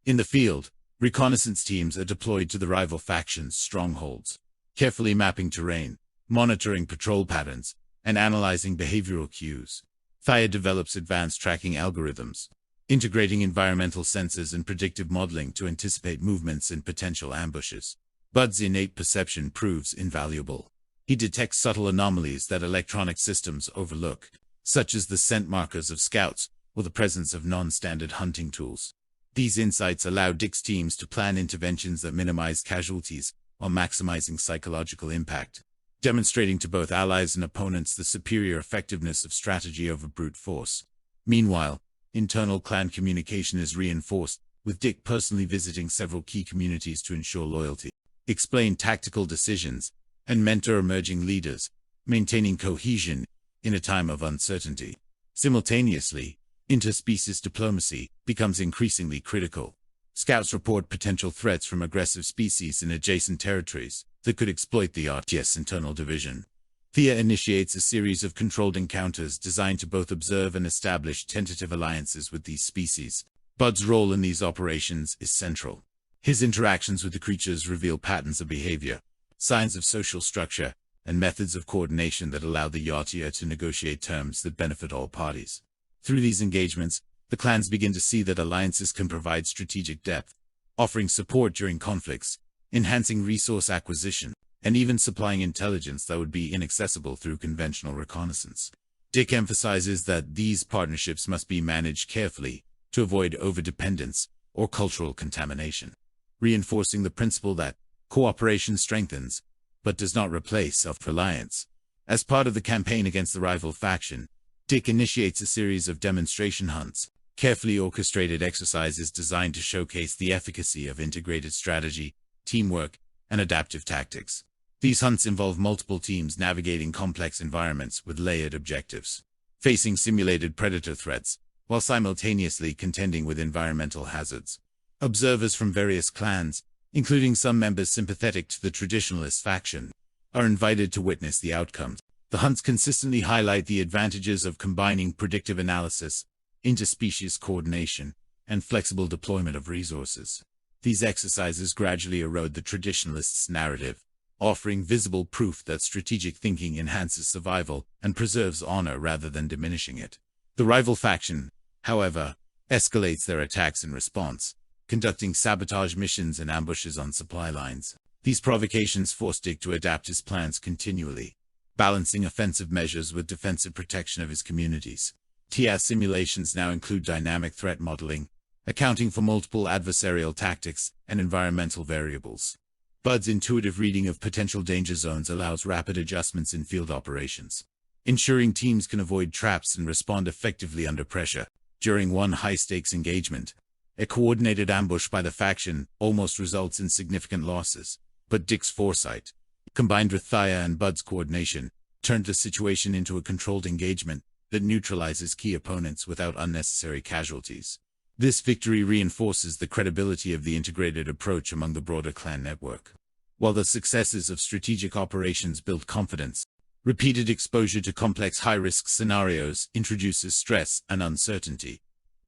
In the field, reconnaissance teams are deployed to the rival faction's strongholds, carefully mapping terrain, monitoring patrol patterns, and analyzing behavioral cues. Thaya develops advanced tracking algorithms, integrating environmental sensors and predictive modeling to anticipate movements and potential ambushes. Bud's innate perception proves invaluable. He detects subtle anomalies that electronic systems overlook, such as the scent markers of scouts or the presence of non-standard hunting tools. These insights allow Dick's teams to plan interventions that minimize casualties while maximizing psychological impact, demonstrating to both allies and opponents the superior effectiveness of strategy over brute force. Meanwhile, internal clan communication is reinforced, with Dick personally visiting several key communities to ensure loyalty, explain tactical decisions, and mentor emerging leaders, maintaining cohesion in a time of uncertainty. Simultaneously, interspecies diplomacy becomes increasingly critical. Scouts report potential threats from aggressive species in adjacent territories that could exploit the RTS internal division. Thea initiates a series of controlled encounters designed to both observe and establish tentative alliances with these species. Bud's role in these operations is central. His interactions with the creatures reveal patterns of behavior, signs of social structure, and methods of coordination that allow the Yatia to negotiate terms that benefit all parties. Through these engagements, the clans begin to see that alliances can provide strategic depth, offering support during conflicts, enhancing resource acquisition, and even supplying intelligence that would be inaccessible through conventional reconnaissance. Dick emphasizes that these partnerships must be managed carefully to avoid overdependence or cultural contamination, reinforcing the principle that cooperation strengthens, but does not replace self-reliance. As part of the campaign against the rival faction, Dick initiates a series of demonstration hunts, carefully orchestrated exercises designed to showcase the efficacy of integrated strategy, teamwork, and adaptive tactics. These hunts involve multiple teams navigating complex environments with layered objectives, facing simulated predator threats, while simultaneously contending with environmental hazards. Observers from various clans, including some members sympathetic to the traditionalist faction, are invited to witness the outcomes. The hunts consistently highlight the advantages of combining predictive analysis, interspecies coordination, and flexible deployment of resources. These exercises gradually erode the traditionalists' narrative, offering visible proof that strategic thinking enhances survival and preserves honor rather than diminishing it. The rival faction, however, escalates their attacks in response, conducting sabotage missions and ambushes on supply lines. These provocations force Dick to adapt his plans continually, balancing offensive measures with defensive protection of his communities. TS simulations now include dynamic threat modeling, accounting for multiple adversarial tactics and environmental variables. Bud's intuitive reading of potential danger zones allows rapid adjustments in field operations, ensuring teams can avoid traps and respond effectively under pressure. During one high-stakes engagement, a coordinated ambush by the faction almost results in significant losses, but Dick's foresight, combined with Thaya and Bud's coordination, turned the situation into a controlled engagement that neutralizes key opponents without unnecessary casualties. This victory reinforces the credibility of the integrated approach among the broader clan network. While the successes of strategic operations build confidence, repeated exposure to complex high-risk scenarios introduces stress and uncertainty.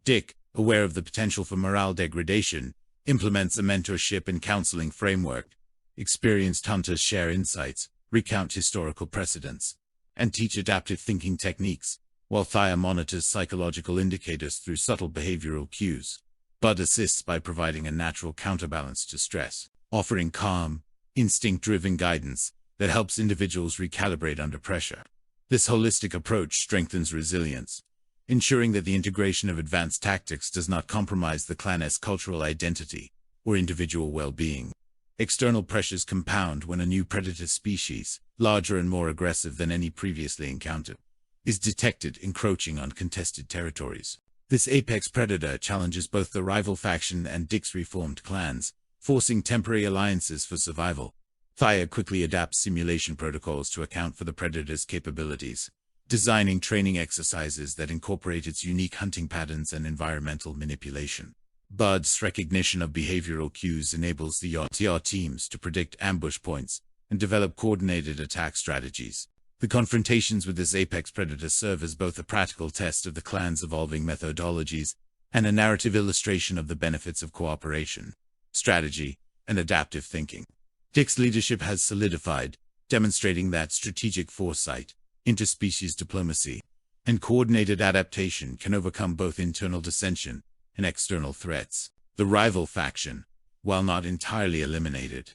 Dick, aware of the potential for morale degradation, implements a mentorship and counseling framework. Experienced hunters share insights, recount historical precedents, and teach adaptive thinking techniques, while Thaya monitors psychological indicators through subtle behavioral cues. Bud assists by providing a natural counterbalance to stress, offering calm, instinct-driven guidance that helps individuals recalibrate under pressure. This holistic approach strengthens resilience, ensuring that the integration of advanced tactics does not compromise the clan's cultural identity or individual well-being. External pressures compound when a new predator species, larger and more aggressive than any previously encountered, is detected encroaching on contested territories. This apex predator challenges both the rival faction and Dick's reformed clans, forcing temporary alliances for survival. Thea quickly adapts simulation protocols to account for the predator's capabilities, designing training exercises that incorporate its unique hunting patterns and environmental manipulation. Bud's recognition of behavioral cues enables the YTR teams to predict ambush points and develop coordinated attack strategies. The confrontations with this apex predator serve as both a practical test of the clan's evolving methodologies and a narrative illustration of the benefits of cooperation, strategy, and adaptive thinking. Dick's leadership has solidified, demonstrating that strategic foresight, interspecies diplomacy, and coordinated adaptation can overcome both internal dissension and external threats. The rival faction, while not entirely eliminated,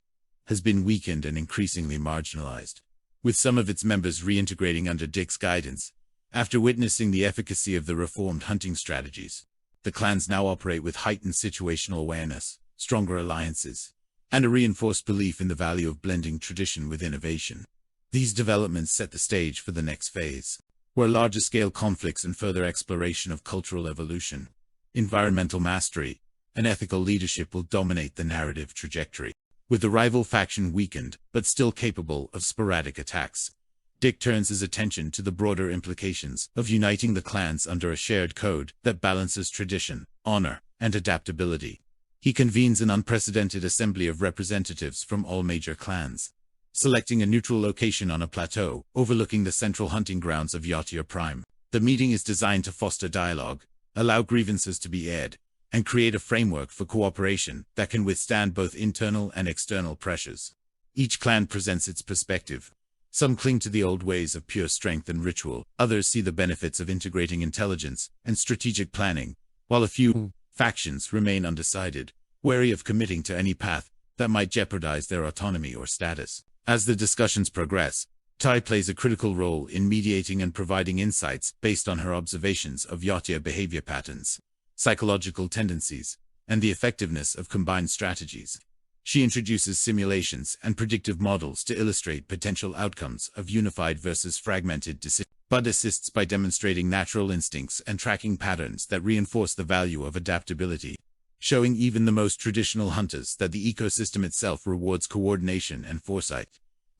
has been weakened and increasingly marginalized, with some of its members reintegrating under Dick's guidance. After witnessing the efficacy of the reformed hunting strategies, the clans now operate with heightened situational awareness, stronger alliances, and a reinforced belief in the value of blending tradition with innovation. These developments set the stage for the next phase, where larger-scale conflicts and further exploration of cultural evolution, environmental mastery, and ethical leadership will dominate the narrative trajectory. With the rival faction weakened, but still capable of sporadic attacks, Dick turns his attention to the broader implications of uniting the clans under a shared code that balances tradition, honor, and adaptability. He convenes an unprecedented assembly of representatives from all major clans, selecting a neutral location on a plateau overlooking the central hunting grounds of Yatia Prime. The meeting is designed to foster dialogue, allow grievances to be aired, and create a framework for cooperation that can withstand both internal and external pressures. Each clan presents its perspective. Some cling to the old ways of pure strength and ritual, others see the benefits of integrating intelligence and strategic planning, while a few factions remain undecided, wary of committing to any path that might jeopardize their autonomy or status. As the discussions progress, Tai plays a critical role in mediating and providing insights based on her observations of Yatia behavior patterns, psychological tendencies, and the effectiveness of combined strategies. She introduces simulations and predictive models to illustrate potential outcomes of unified versus fragmented decisions. Bud assists by demonstrating natural instincts and tracking patterns that reinforce the value of adaptability, showing even the most traditional hunters that the ecosystem itself rewards coordination and foresight.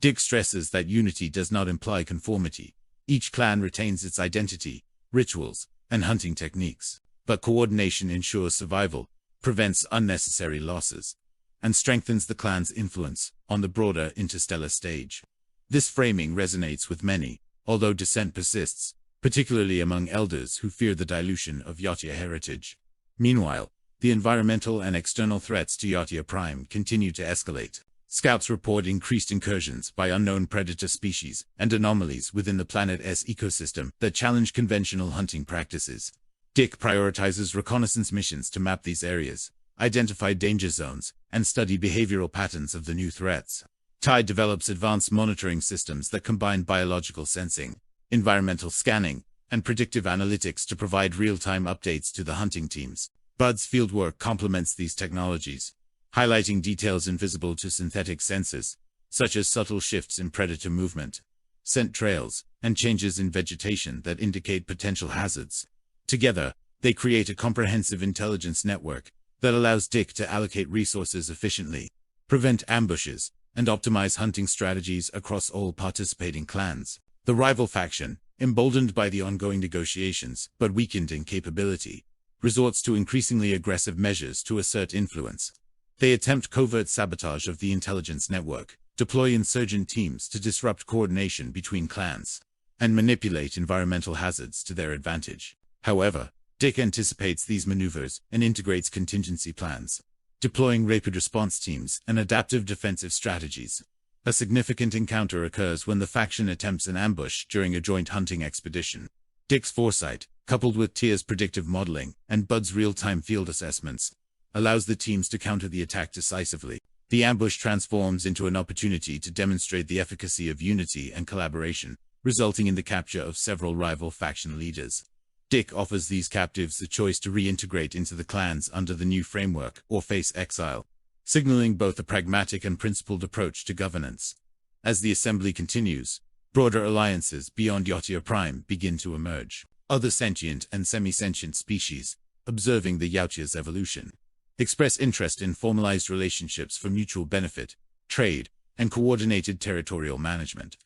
Dick stresses that unity does not imply conformity. Each clan retains its identity, rituals, and hunting techniques, but coordination ensures survival, prevents unnecessary losses, and strengthens the clan's influence on the broader interstellar stage. This framing resonates with many, although dissent persists, particularly among elders who fear the dilution of Yatia heritage. Meanwhile, the environmental and external threats to Yatia Prime continue to escalate. Scouts report increased incursions by unknown predator species and anomalies within the planet's ecosystem that challenge conventional hunting practices. Dick prioritizes reconnaissance missions to map these areas, identify danger zones, and study behavioral patterns of the new threats. Tai develops advanced monitoring systems that combine biological sensing, environmental scanning, and predictive analytics to provide real-time updates to the hunting teams. Bud's fieldwork complements these technologies, highlighting details invisible to synthetic sensors, such as subtle shifts in predator movement, scent trails, and changes in vegetation that indicate potential hazards. Together, they create a comprehensive intelligence network that allows Dick to allocate resources efficiently, prevent ambushes, and optimize hunting strategies across all participating clans. The rival faction, emboldened by the ongoing negotiations but weakened in capability, resorts to increasingly aggressive measures to assert influence. They attempt covert sabotage of the intelligence network, deploy insurgent teams to disrupt coordination between clans, and manipulate environmental hazards to their advantage. However, Dick anticipates these maneuvers and integrates contingency plans, deploying rapid response teams and adaptive defensive strategies. A significant encounter occurs when the faction attempts an ambush during a joint hunting expedition. Dick's foresight, coupled with Tia's predictive modeling and Bud's real-time field assessments, allows the teams to counter the attack decisively. The ambush transforms into an opportunity to demonstrate the efficacy of unity and collaboration, resulting in the capture of several rival faction leaders. Dick offers these captives the choice to reintegrate into the clans under the new framework or face exile, signaling both a pragmatic and principled approach to governance. As the assembly continues, broader alliances beyond Yautja Prime begin to emerge. Other sentient and semi-sentient species, observing the Yautja's evolution, express interest in formalized relationships for mutual benefit, trade, and coordinated territorial management.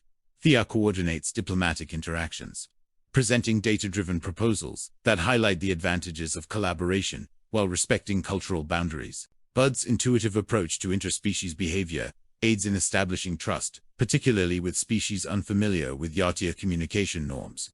Thea coordinates diplomatic interactions, presenting data-driven proposals that highlight the advantages of collaboration while respecting cultural boundaries. Bud's intuitive approach to interspecies behavior aids in establishing trust, particularly with species unfamiliar with Yautja communication norms.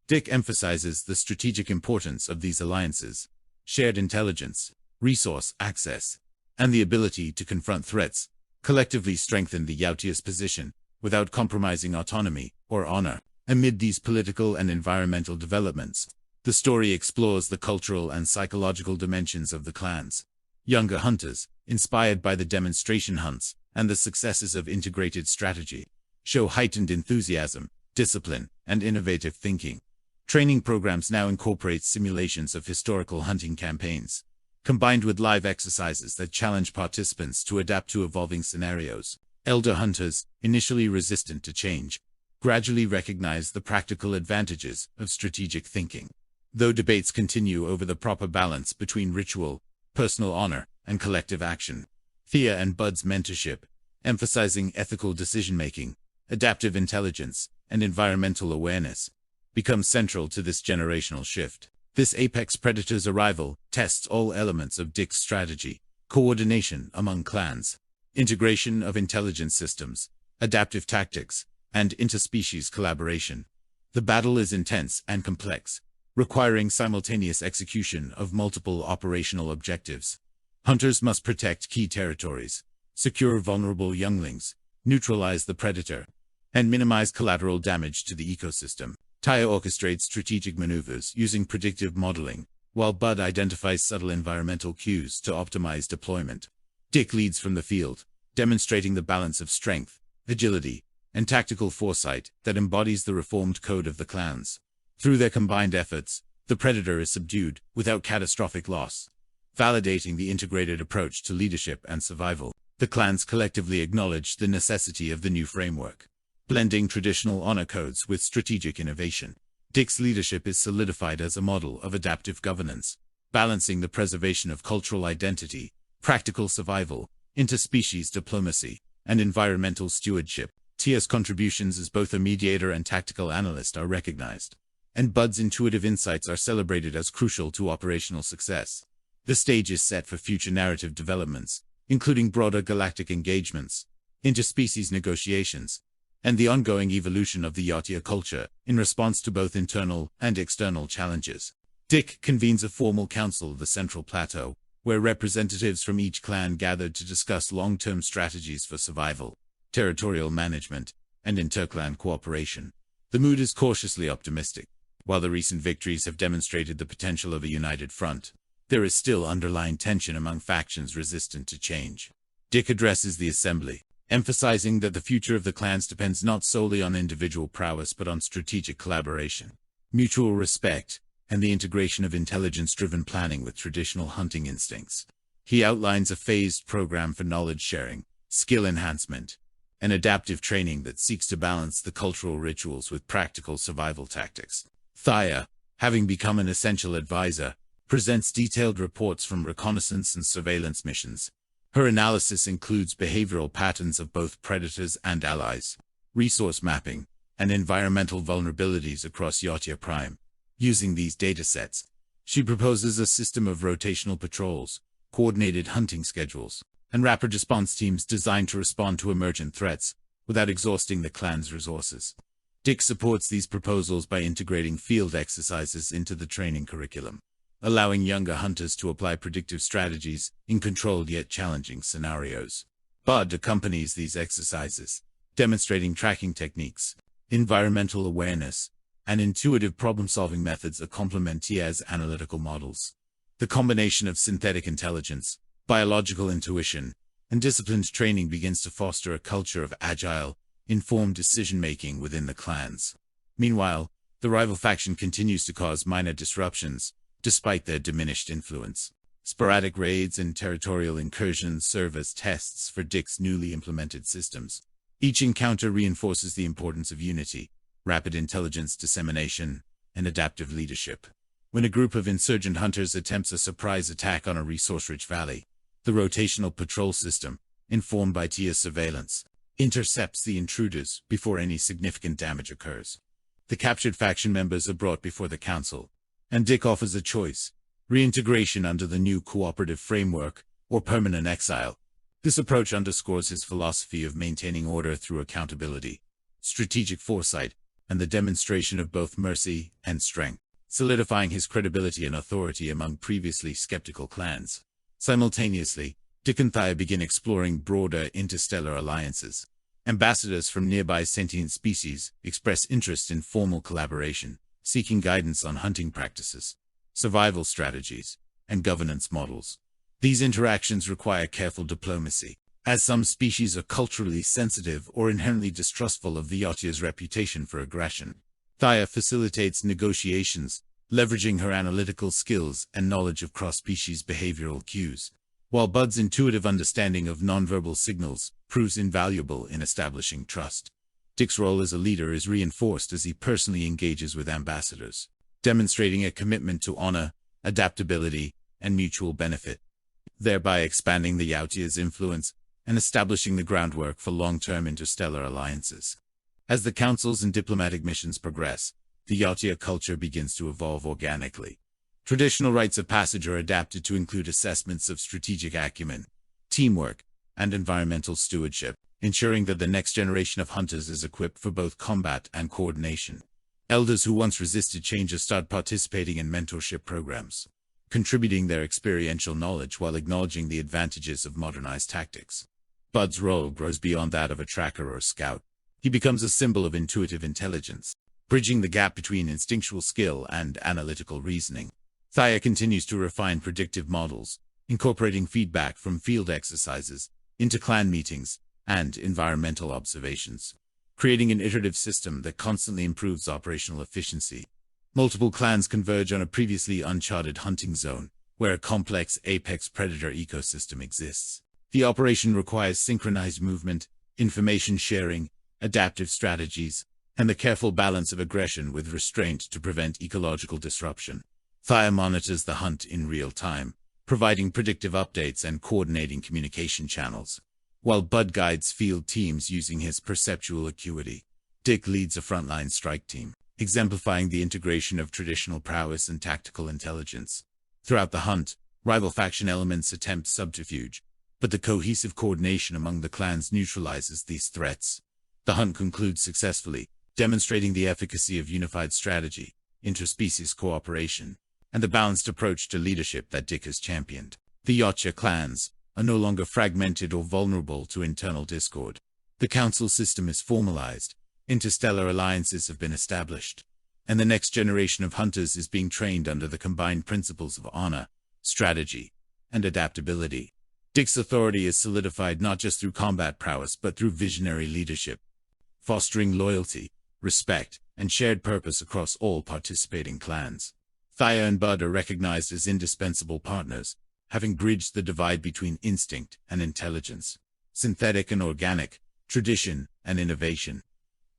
Dick emphasizes the strategic importance of these alliances. Shared intelligence, resource access, and the ability to confront threats collectively strengthen the Yautja's position without compromising autonomy or honor. Amid these political and environmental developments, the story explores the cultural and psychological dimensions of the clans. Younger hunters, inspired by the demonstration hunts and the successes of integrated strategy, show heightened enthusiasm, discipline, and innovative thinking. Training programs now incorporate simulations of historical hunting campaigns, combined with live exercises that challenge participants to adapt to evolving scenarios. Elder hunters, initially resistant to change, gradually recognize the practical advantages of strategic thinking. Though debates continue over the proper balance between ritual, personal honor, and collective action, Thea and Bud's mentorship, emphasizing ethical decision-making, adaptive intelligence, and environmental awareness, becomes central to this generational shift. This apex predator's arrival tests all elements of Dick's strategy: coordination among clans, integration of intelligence systems, adaptive tactics, and interspecies collaboration. The battle is intense and complex, requiring simultaneous execution of multiple operational objectives. Hunters must protect key territories, secure vulnerable younglings, neutralize the predator, and minimize collateral damage to the ecosystem. Taya orchestrates strategic maneuvers using predictive modeling, while Bud identifies subtle environmental cues to optimize deployment. Dick leads from the field, demonstrating the balance of strength, agility, and tactical foresight that embodies the reformed code of the clans. Through their combined efforts, the predator is subdued without catastrophic loss, validating the integrated approach to leadership and survival. The clans collectively acknowledge the necessity of the new framework, blending traditional honor codes with strategic innovation. Dick's leadership is solidified as a model of adaptive governance, balancing the preservation of cultural identity, practical survival, interspecies diplomacy, and environmental stewardship. Tia's contributions as both a mediator and tactical analyst are recognized, and Bud's intuitive insights are celebrated as crucial to operational success. The stage is set for future narrative developments, including broader galactic engagements, interspecies negotiations, and the ongoing evolution of the Yautja culture in response to both internal and external challenges. Dick convenes a formal council of the Central Plateau, where representatives from each clan gathered to discuss long-term strategies for survival, territorial management, and interclan cooperation. The mood is cautiously optimistic. While the recent victories have demonstrated the potential of a united front, there is still underlying tension among factions resistant to change. Dick addresses the assembly, emphasizing that the future of the clans depends not solely on individual prowess but on strategic collaboration, mutual respect, and the integration of intelligence-driven planning with traditional hunting instincts. He outlines a phased program for knowledge sharing, skill enhancement, and adaptive training that seeks to balance the cultural rituals with practical survival tactics. Thea, having become an essential advisor, presents detailed reports from reconnaissance and surveillance missions. Her analysis includes behavioral patterns of both predators and allies, resource mapping, and environmental vulnerabilities across Yautja Prime. Using these datasets, she proposes a system of rotational patrols, coordinated hunting schedules, and rapid response teams designed to respond to emergent threats without exhausting the clan's resources. Dick supports these proposals by integrating field exercises into the training curriculum, allowing younger hunters to apply predictive strategies in controlled yet challenging scenarios. Bud accompanies these exercises, demonstrating tracking techniques, environmental awareness, and intuitive problem-solving methods that complement Tia's analytical models. The combination of synthetic intelligence, biological intuition, and disciplined training begins to foster a culture of agile, informed decision-making within the clans. Meanwhile, The rival faction continues to cause minor disruptions, despite their diminished influence. Sporadic raids and territorial incursions serve as tests for Dick's newly implemented systems. Each encounter reinforces the importance of unity, rapid intelligence dissemination, and adaptive leadership. When a group of insurgent hunters attempts a surprise attack on a resource-rich valley, the rotational patrol system, informed by TIA surveillance, intercepts the intruders before any significant damage occurs. The captured faction members are brought before the council, and Dick offers a choice: reintegration under the new cooperative framework, or permanent exile. This approach underscores his philosophy of maintaining order through accountability, strategic foresight, and the demonstration of both mercy and strength, solidifying his credibility and authority among previously skeptical clans. Simultaneously, Dick and Thea begin exploring broader interstellar alliances. Ambassadors from nearby sentient species express interest in formal collaboration, seeking guidance on hunting practices, survival strategies, and governance models. These interactions require careful diplomacy, as some species are culturally sensitive or inherently distrustful of the Yautia's reputation for aggression. Thea facilitates negotiations, leveraging her analytical skills and knowledge of cross-species behavioral cues, while Bud's intuitive understanding of nonverbal signals proves invaluable in establishing trust. Dick's role as a leader is reinforced as he personally engages with ambassadors, demonstrating a commitment to honor, adaptability, and mutual benefit, thereby expanding the Yautia's influence and establishing the groundwork for long-term interstellar alliances. As the councils and diplomatic missions progress, the Yautia culture begins to evolve organically. Traditional rites of passage are adapted to include assessments of strategic acumen, teamwork, and environmental stewardship, ensuring that the next generation of hunters is equipped for both combat and coordination. Elders who once resisted change start participating in mentorship programs, contributing their experiential knowledge while acknowledging the advantages of modernized tactics. Bud's role grows beyond that of a tracker or scout. He becomes a symbol of intuitive intelligence, bridging the gap between instinctual skill and analytical reasoning. Thea continues to refine predictive models, incorporating feedback from field exercises into clan meetings and environmental observations, creating an iterative system that constantly improves operational efficiency. Multiple clans converge on a previously uncharted hunting zone, where a complex apex predator ecosystem exists. The operation requires synchronized movement, information sharing, adaptive strategies, and the careful balance of aggression with restraint to prevent ecological disruption. Thea monitors the hunt in real time, providing predictive updates and coordinating communication channels, while Bud guides field teams using his perceptual acuity. Dick leads a frontline strike team, exemplifying the integration of traditional prowess and tactical intelligence. Throughout the hunt, rival faction elements attempt subterfuge, but the cohesive coordination among the clans neutralizes these threats. The hunt concludes successfully, demonstrating the efficacy of unified strategy, interspecies cooperation, and the balanced approach to leadership that Dick has championed. The Yautia clans are no longer fragmented or vulnerable to internal discord. The council system is formalized, interstellar alliances have been established, and the next generation of hunters is being trained under the combined principles of honor, strategy, and adaptability. Dick's authority is solidified not just through combat prowess but through visionary leadership, fostering loyalty, respect, and shared purpose across all participating clans. Thea and Bud are recognized as indispensable partners, having bridged the divide between instinct and intelligence, synthetic and organic, tradition and innovation.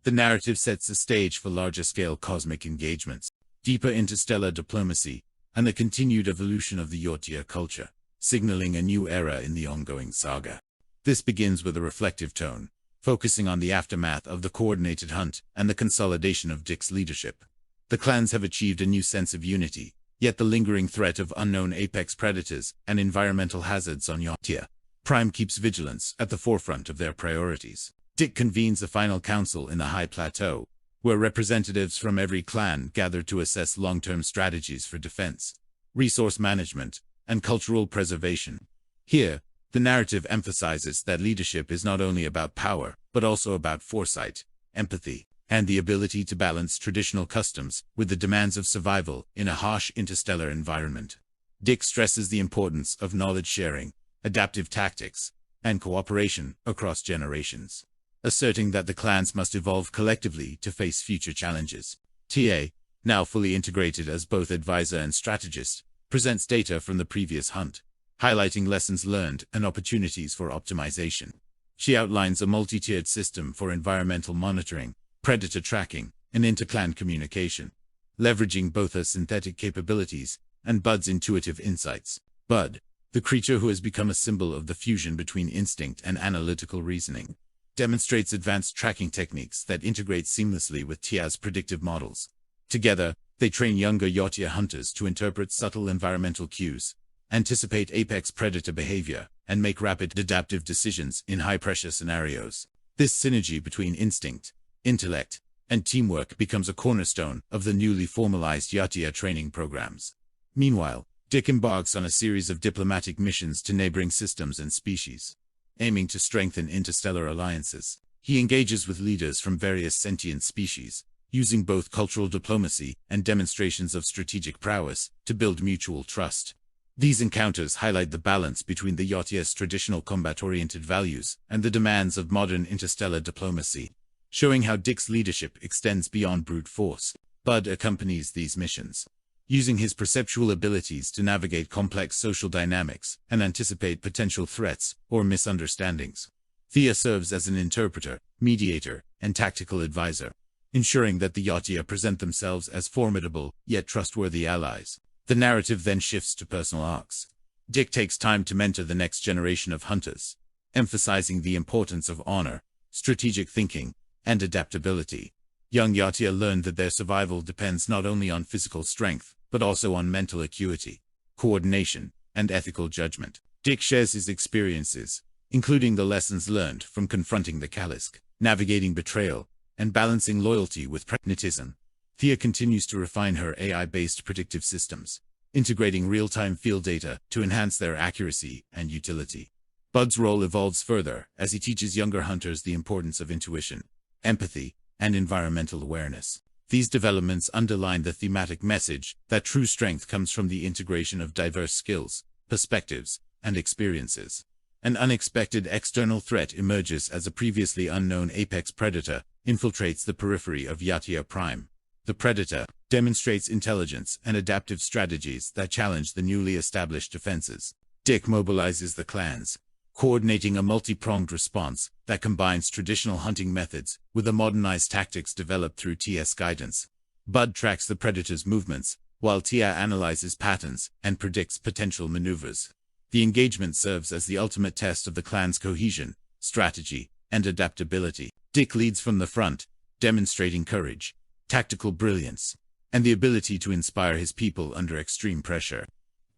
The narrative sets the stage for larger-scale cosmic engagements, deeper interstellar diplomacy, and the continued evolution of the Yautia culture, signaling a new era in the ongoing saga. This begins with a reflective tone, focusing on the aftermath of the coordinated hunt and the consolidation of Dick's leadership. The clans have achieved a new sense of unity, yet the lingering threat of unknown apex predators and environmental hazards on Yautia Prime keeps vigilance at the forefront of their priorities. Dick convenes a final council in the High Plateau, where representatives from every clan gather to assess long-term strategies for defense, resource management, and cultural preservation. Here, the narrative emphasizes that leadership is not only about power, but also about foresight, empathy, and the ability to balance traditional customs with the demands of survival in a harsh interstellar environment. Dick stresses the importance of knowledge sharing, adaptive tactics, and cooperation across generations, asserting that the clans must evolve collectively to face future challenges. TA, now fully integrated as both advisor and strategist, presents data from the previous hunt, highlighting lessons learned and opportunities for optimization. She outlines a multi-tiered system for environmental monitoring, predator tracking, and inter-clan communication, leveraging both her synthetic capabilities and Bud's intuitive insights. Bud, the creature who has become a symbol of the fusion between instinct and analytical reasoning, demonstrates advanced tracking techniques that integrate seamlessly with Tia's predictive models. Together, they train younger Yatia hunters to interpret subtle environmental cues, anticipate apex predator behavior, and make rapid adaptive decisions in high-pressure scenarios. This synergy between instinct, intellect, and teamwork becomes a cornerstone of the newly formalized Yatia training programs. Meanwhile, Dick embarks on a series of diplomatic missions to neighboring systems and species, aiming to strengthen interstellar alliances. He engages with leaders from various sentient species, using both cultural diplomacy and demonstrations of strategic prowess to build mutual trust. These encounters highlight the balance between the Yatia's traditional combat-oriented values and the demands of modern interstellar diplomacy, showing how Dick's leadership extends beyond brute force. Bud accompanies these missions, using his perceptual abilities to navigate complex social dynamics and anticipate potential threats or misunderstandings. Thea serves as an interpreter, mediator, and tactical advisor, ensuring that the Yatia present themselves as formidable yet trustworthy allies. The narrative then shifts to personal arcs. Dick takes time to mentor the next generation of hunters, emphasizing the importance of honor, strategic thinking, and adaptability. Young Yatia learn that their survival depends not only on physical strength, but also on mental acuity, coordination, and ethical judgment. Dick shares his experiences, including the lessons learned from confronting the Kalisk, navigating betrayal, and balancing loyalty with pragmatism. Thea continues to refine her AI-based predictive systems, integrating real-time field data to enhance their accuracy and utility. Bud's role evolves further as he teaches younger hunters the importance of intuition, empathy, and environmental awareness. These developments underline the thematic message that true strength comes from the integration of diverse skills, perspectives, and experiences. An unexpected external threat emerges as a previously unknown apex predator infiltrates the periphery of Yatia Prime. The predator demonstrates intelligence and adaptive strategies that challenge the newly established defenses. Dick mobilizes the clans, coordinating a multi-pronged response that combines traditional hunting methods with the modernized tactics developed through TS guidance. Bud tracks the predator's movements, while Tia analyzes patterns and predicts potential maneuvers. The engagement serves as the ultimate test of the clan's cohesion, strategy, and adaptability. Dick leads from the front, demonstrating courage, tactical brilliance, and the ability to inspire his people under extreme pressure.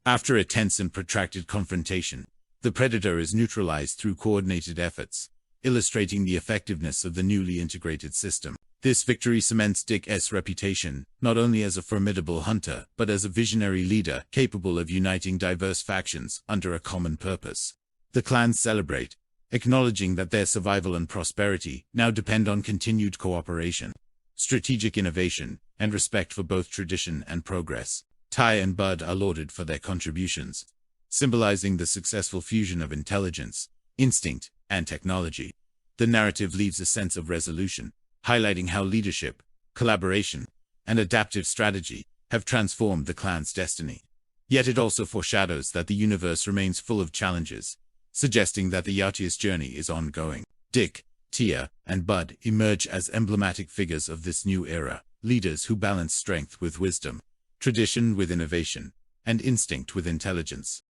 After a tense and protracted confrontation, the predator is neutralized through coordinated efforts, illustrating the effectiveness of the newly integrated system. This victory cements Dick's reputation, not only as a formidable hunter, but as a visionary leader capable of uniting diverse factions under a common purpose. The clans celebrate, acknowledging that their survival and prosperity now depend on continued cooperation, strategic innovation, and respect for both tradition and progress. Ty and Bud are lauded for their contributions, symbolizing the successful fusion of intelligence, instinct, and technology. The narrative leaves a sense of resolution, highlighting how leadership, collaboration, and adaptive strategy have transformed the clan's destiny. Yet it also foreshadows that the universe remains full of challenges, suggesting that the Yatia's journey is ongoing. Dick, Tia, and Bud emerge as emblematic figures of this new era, leaders who balance strength with wisdom, tradition with innovation, and instinct with intelligence.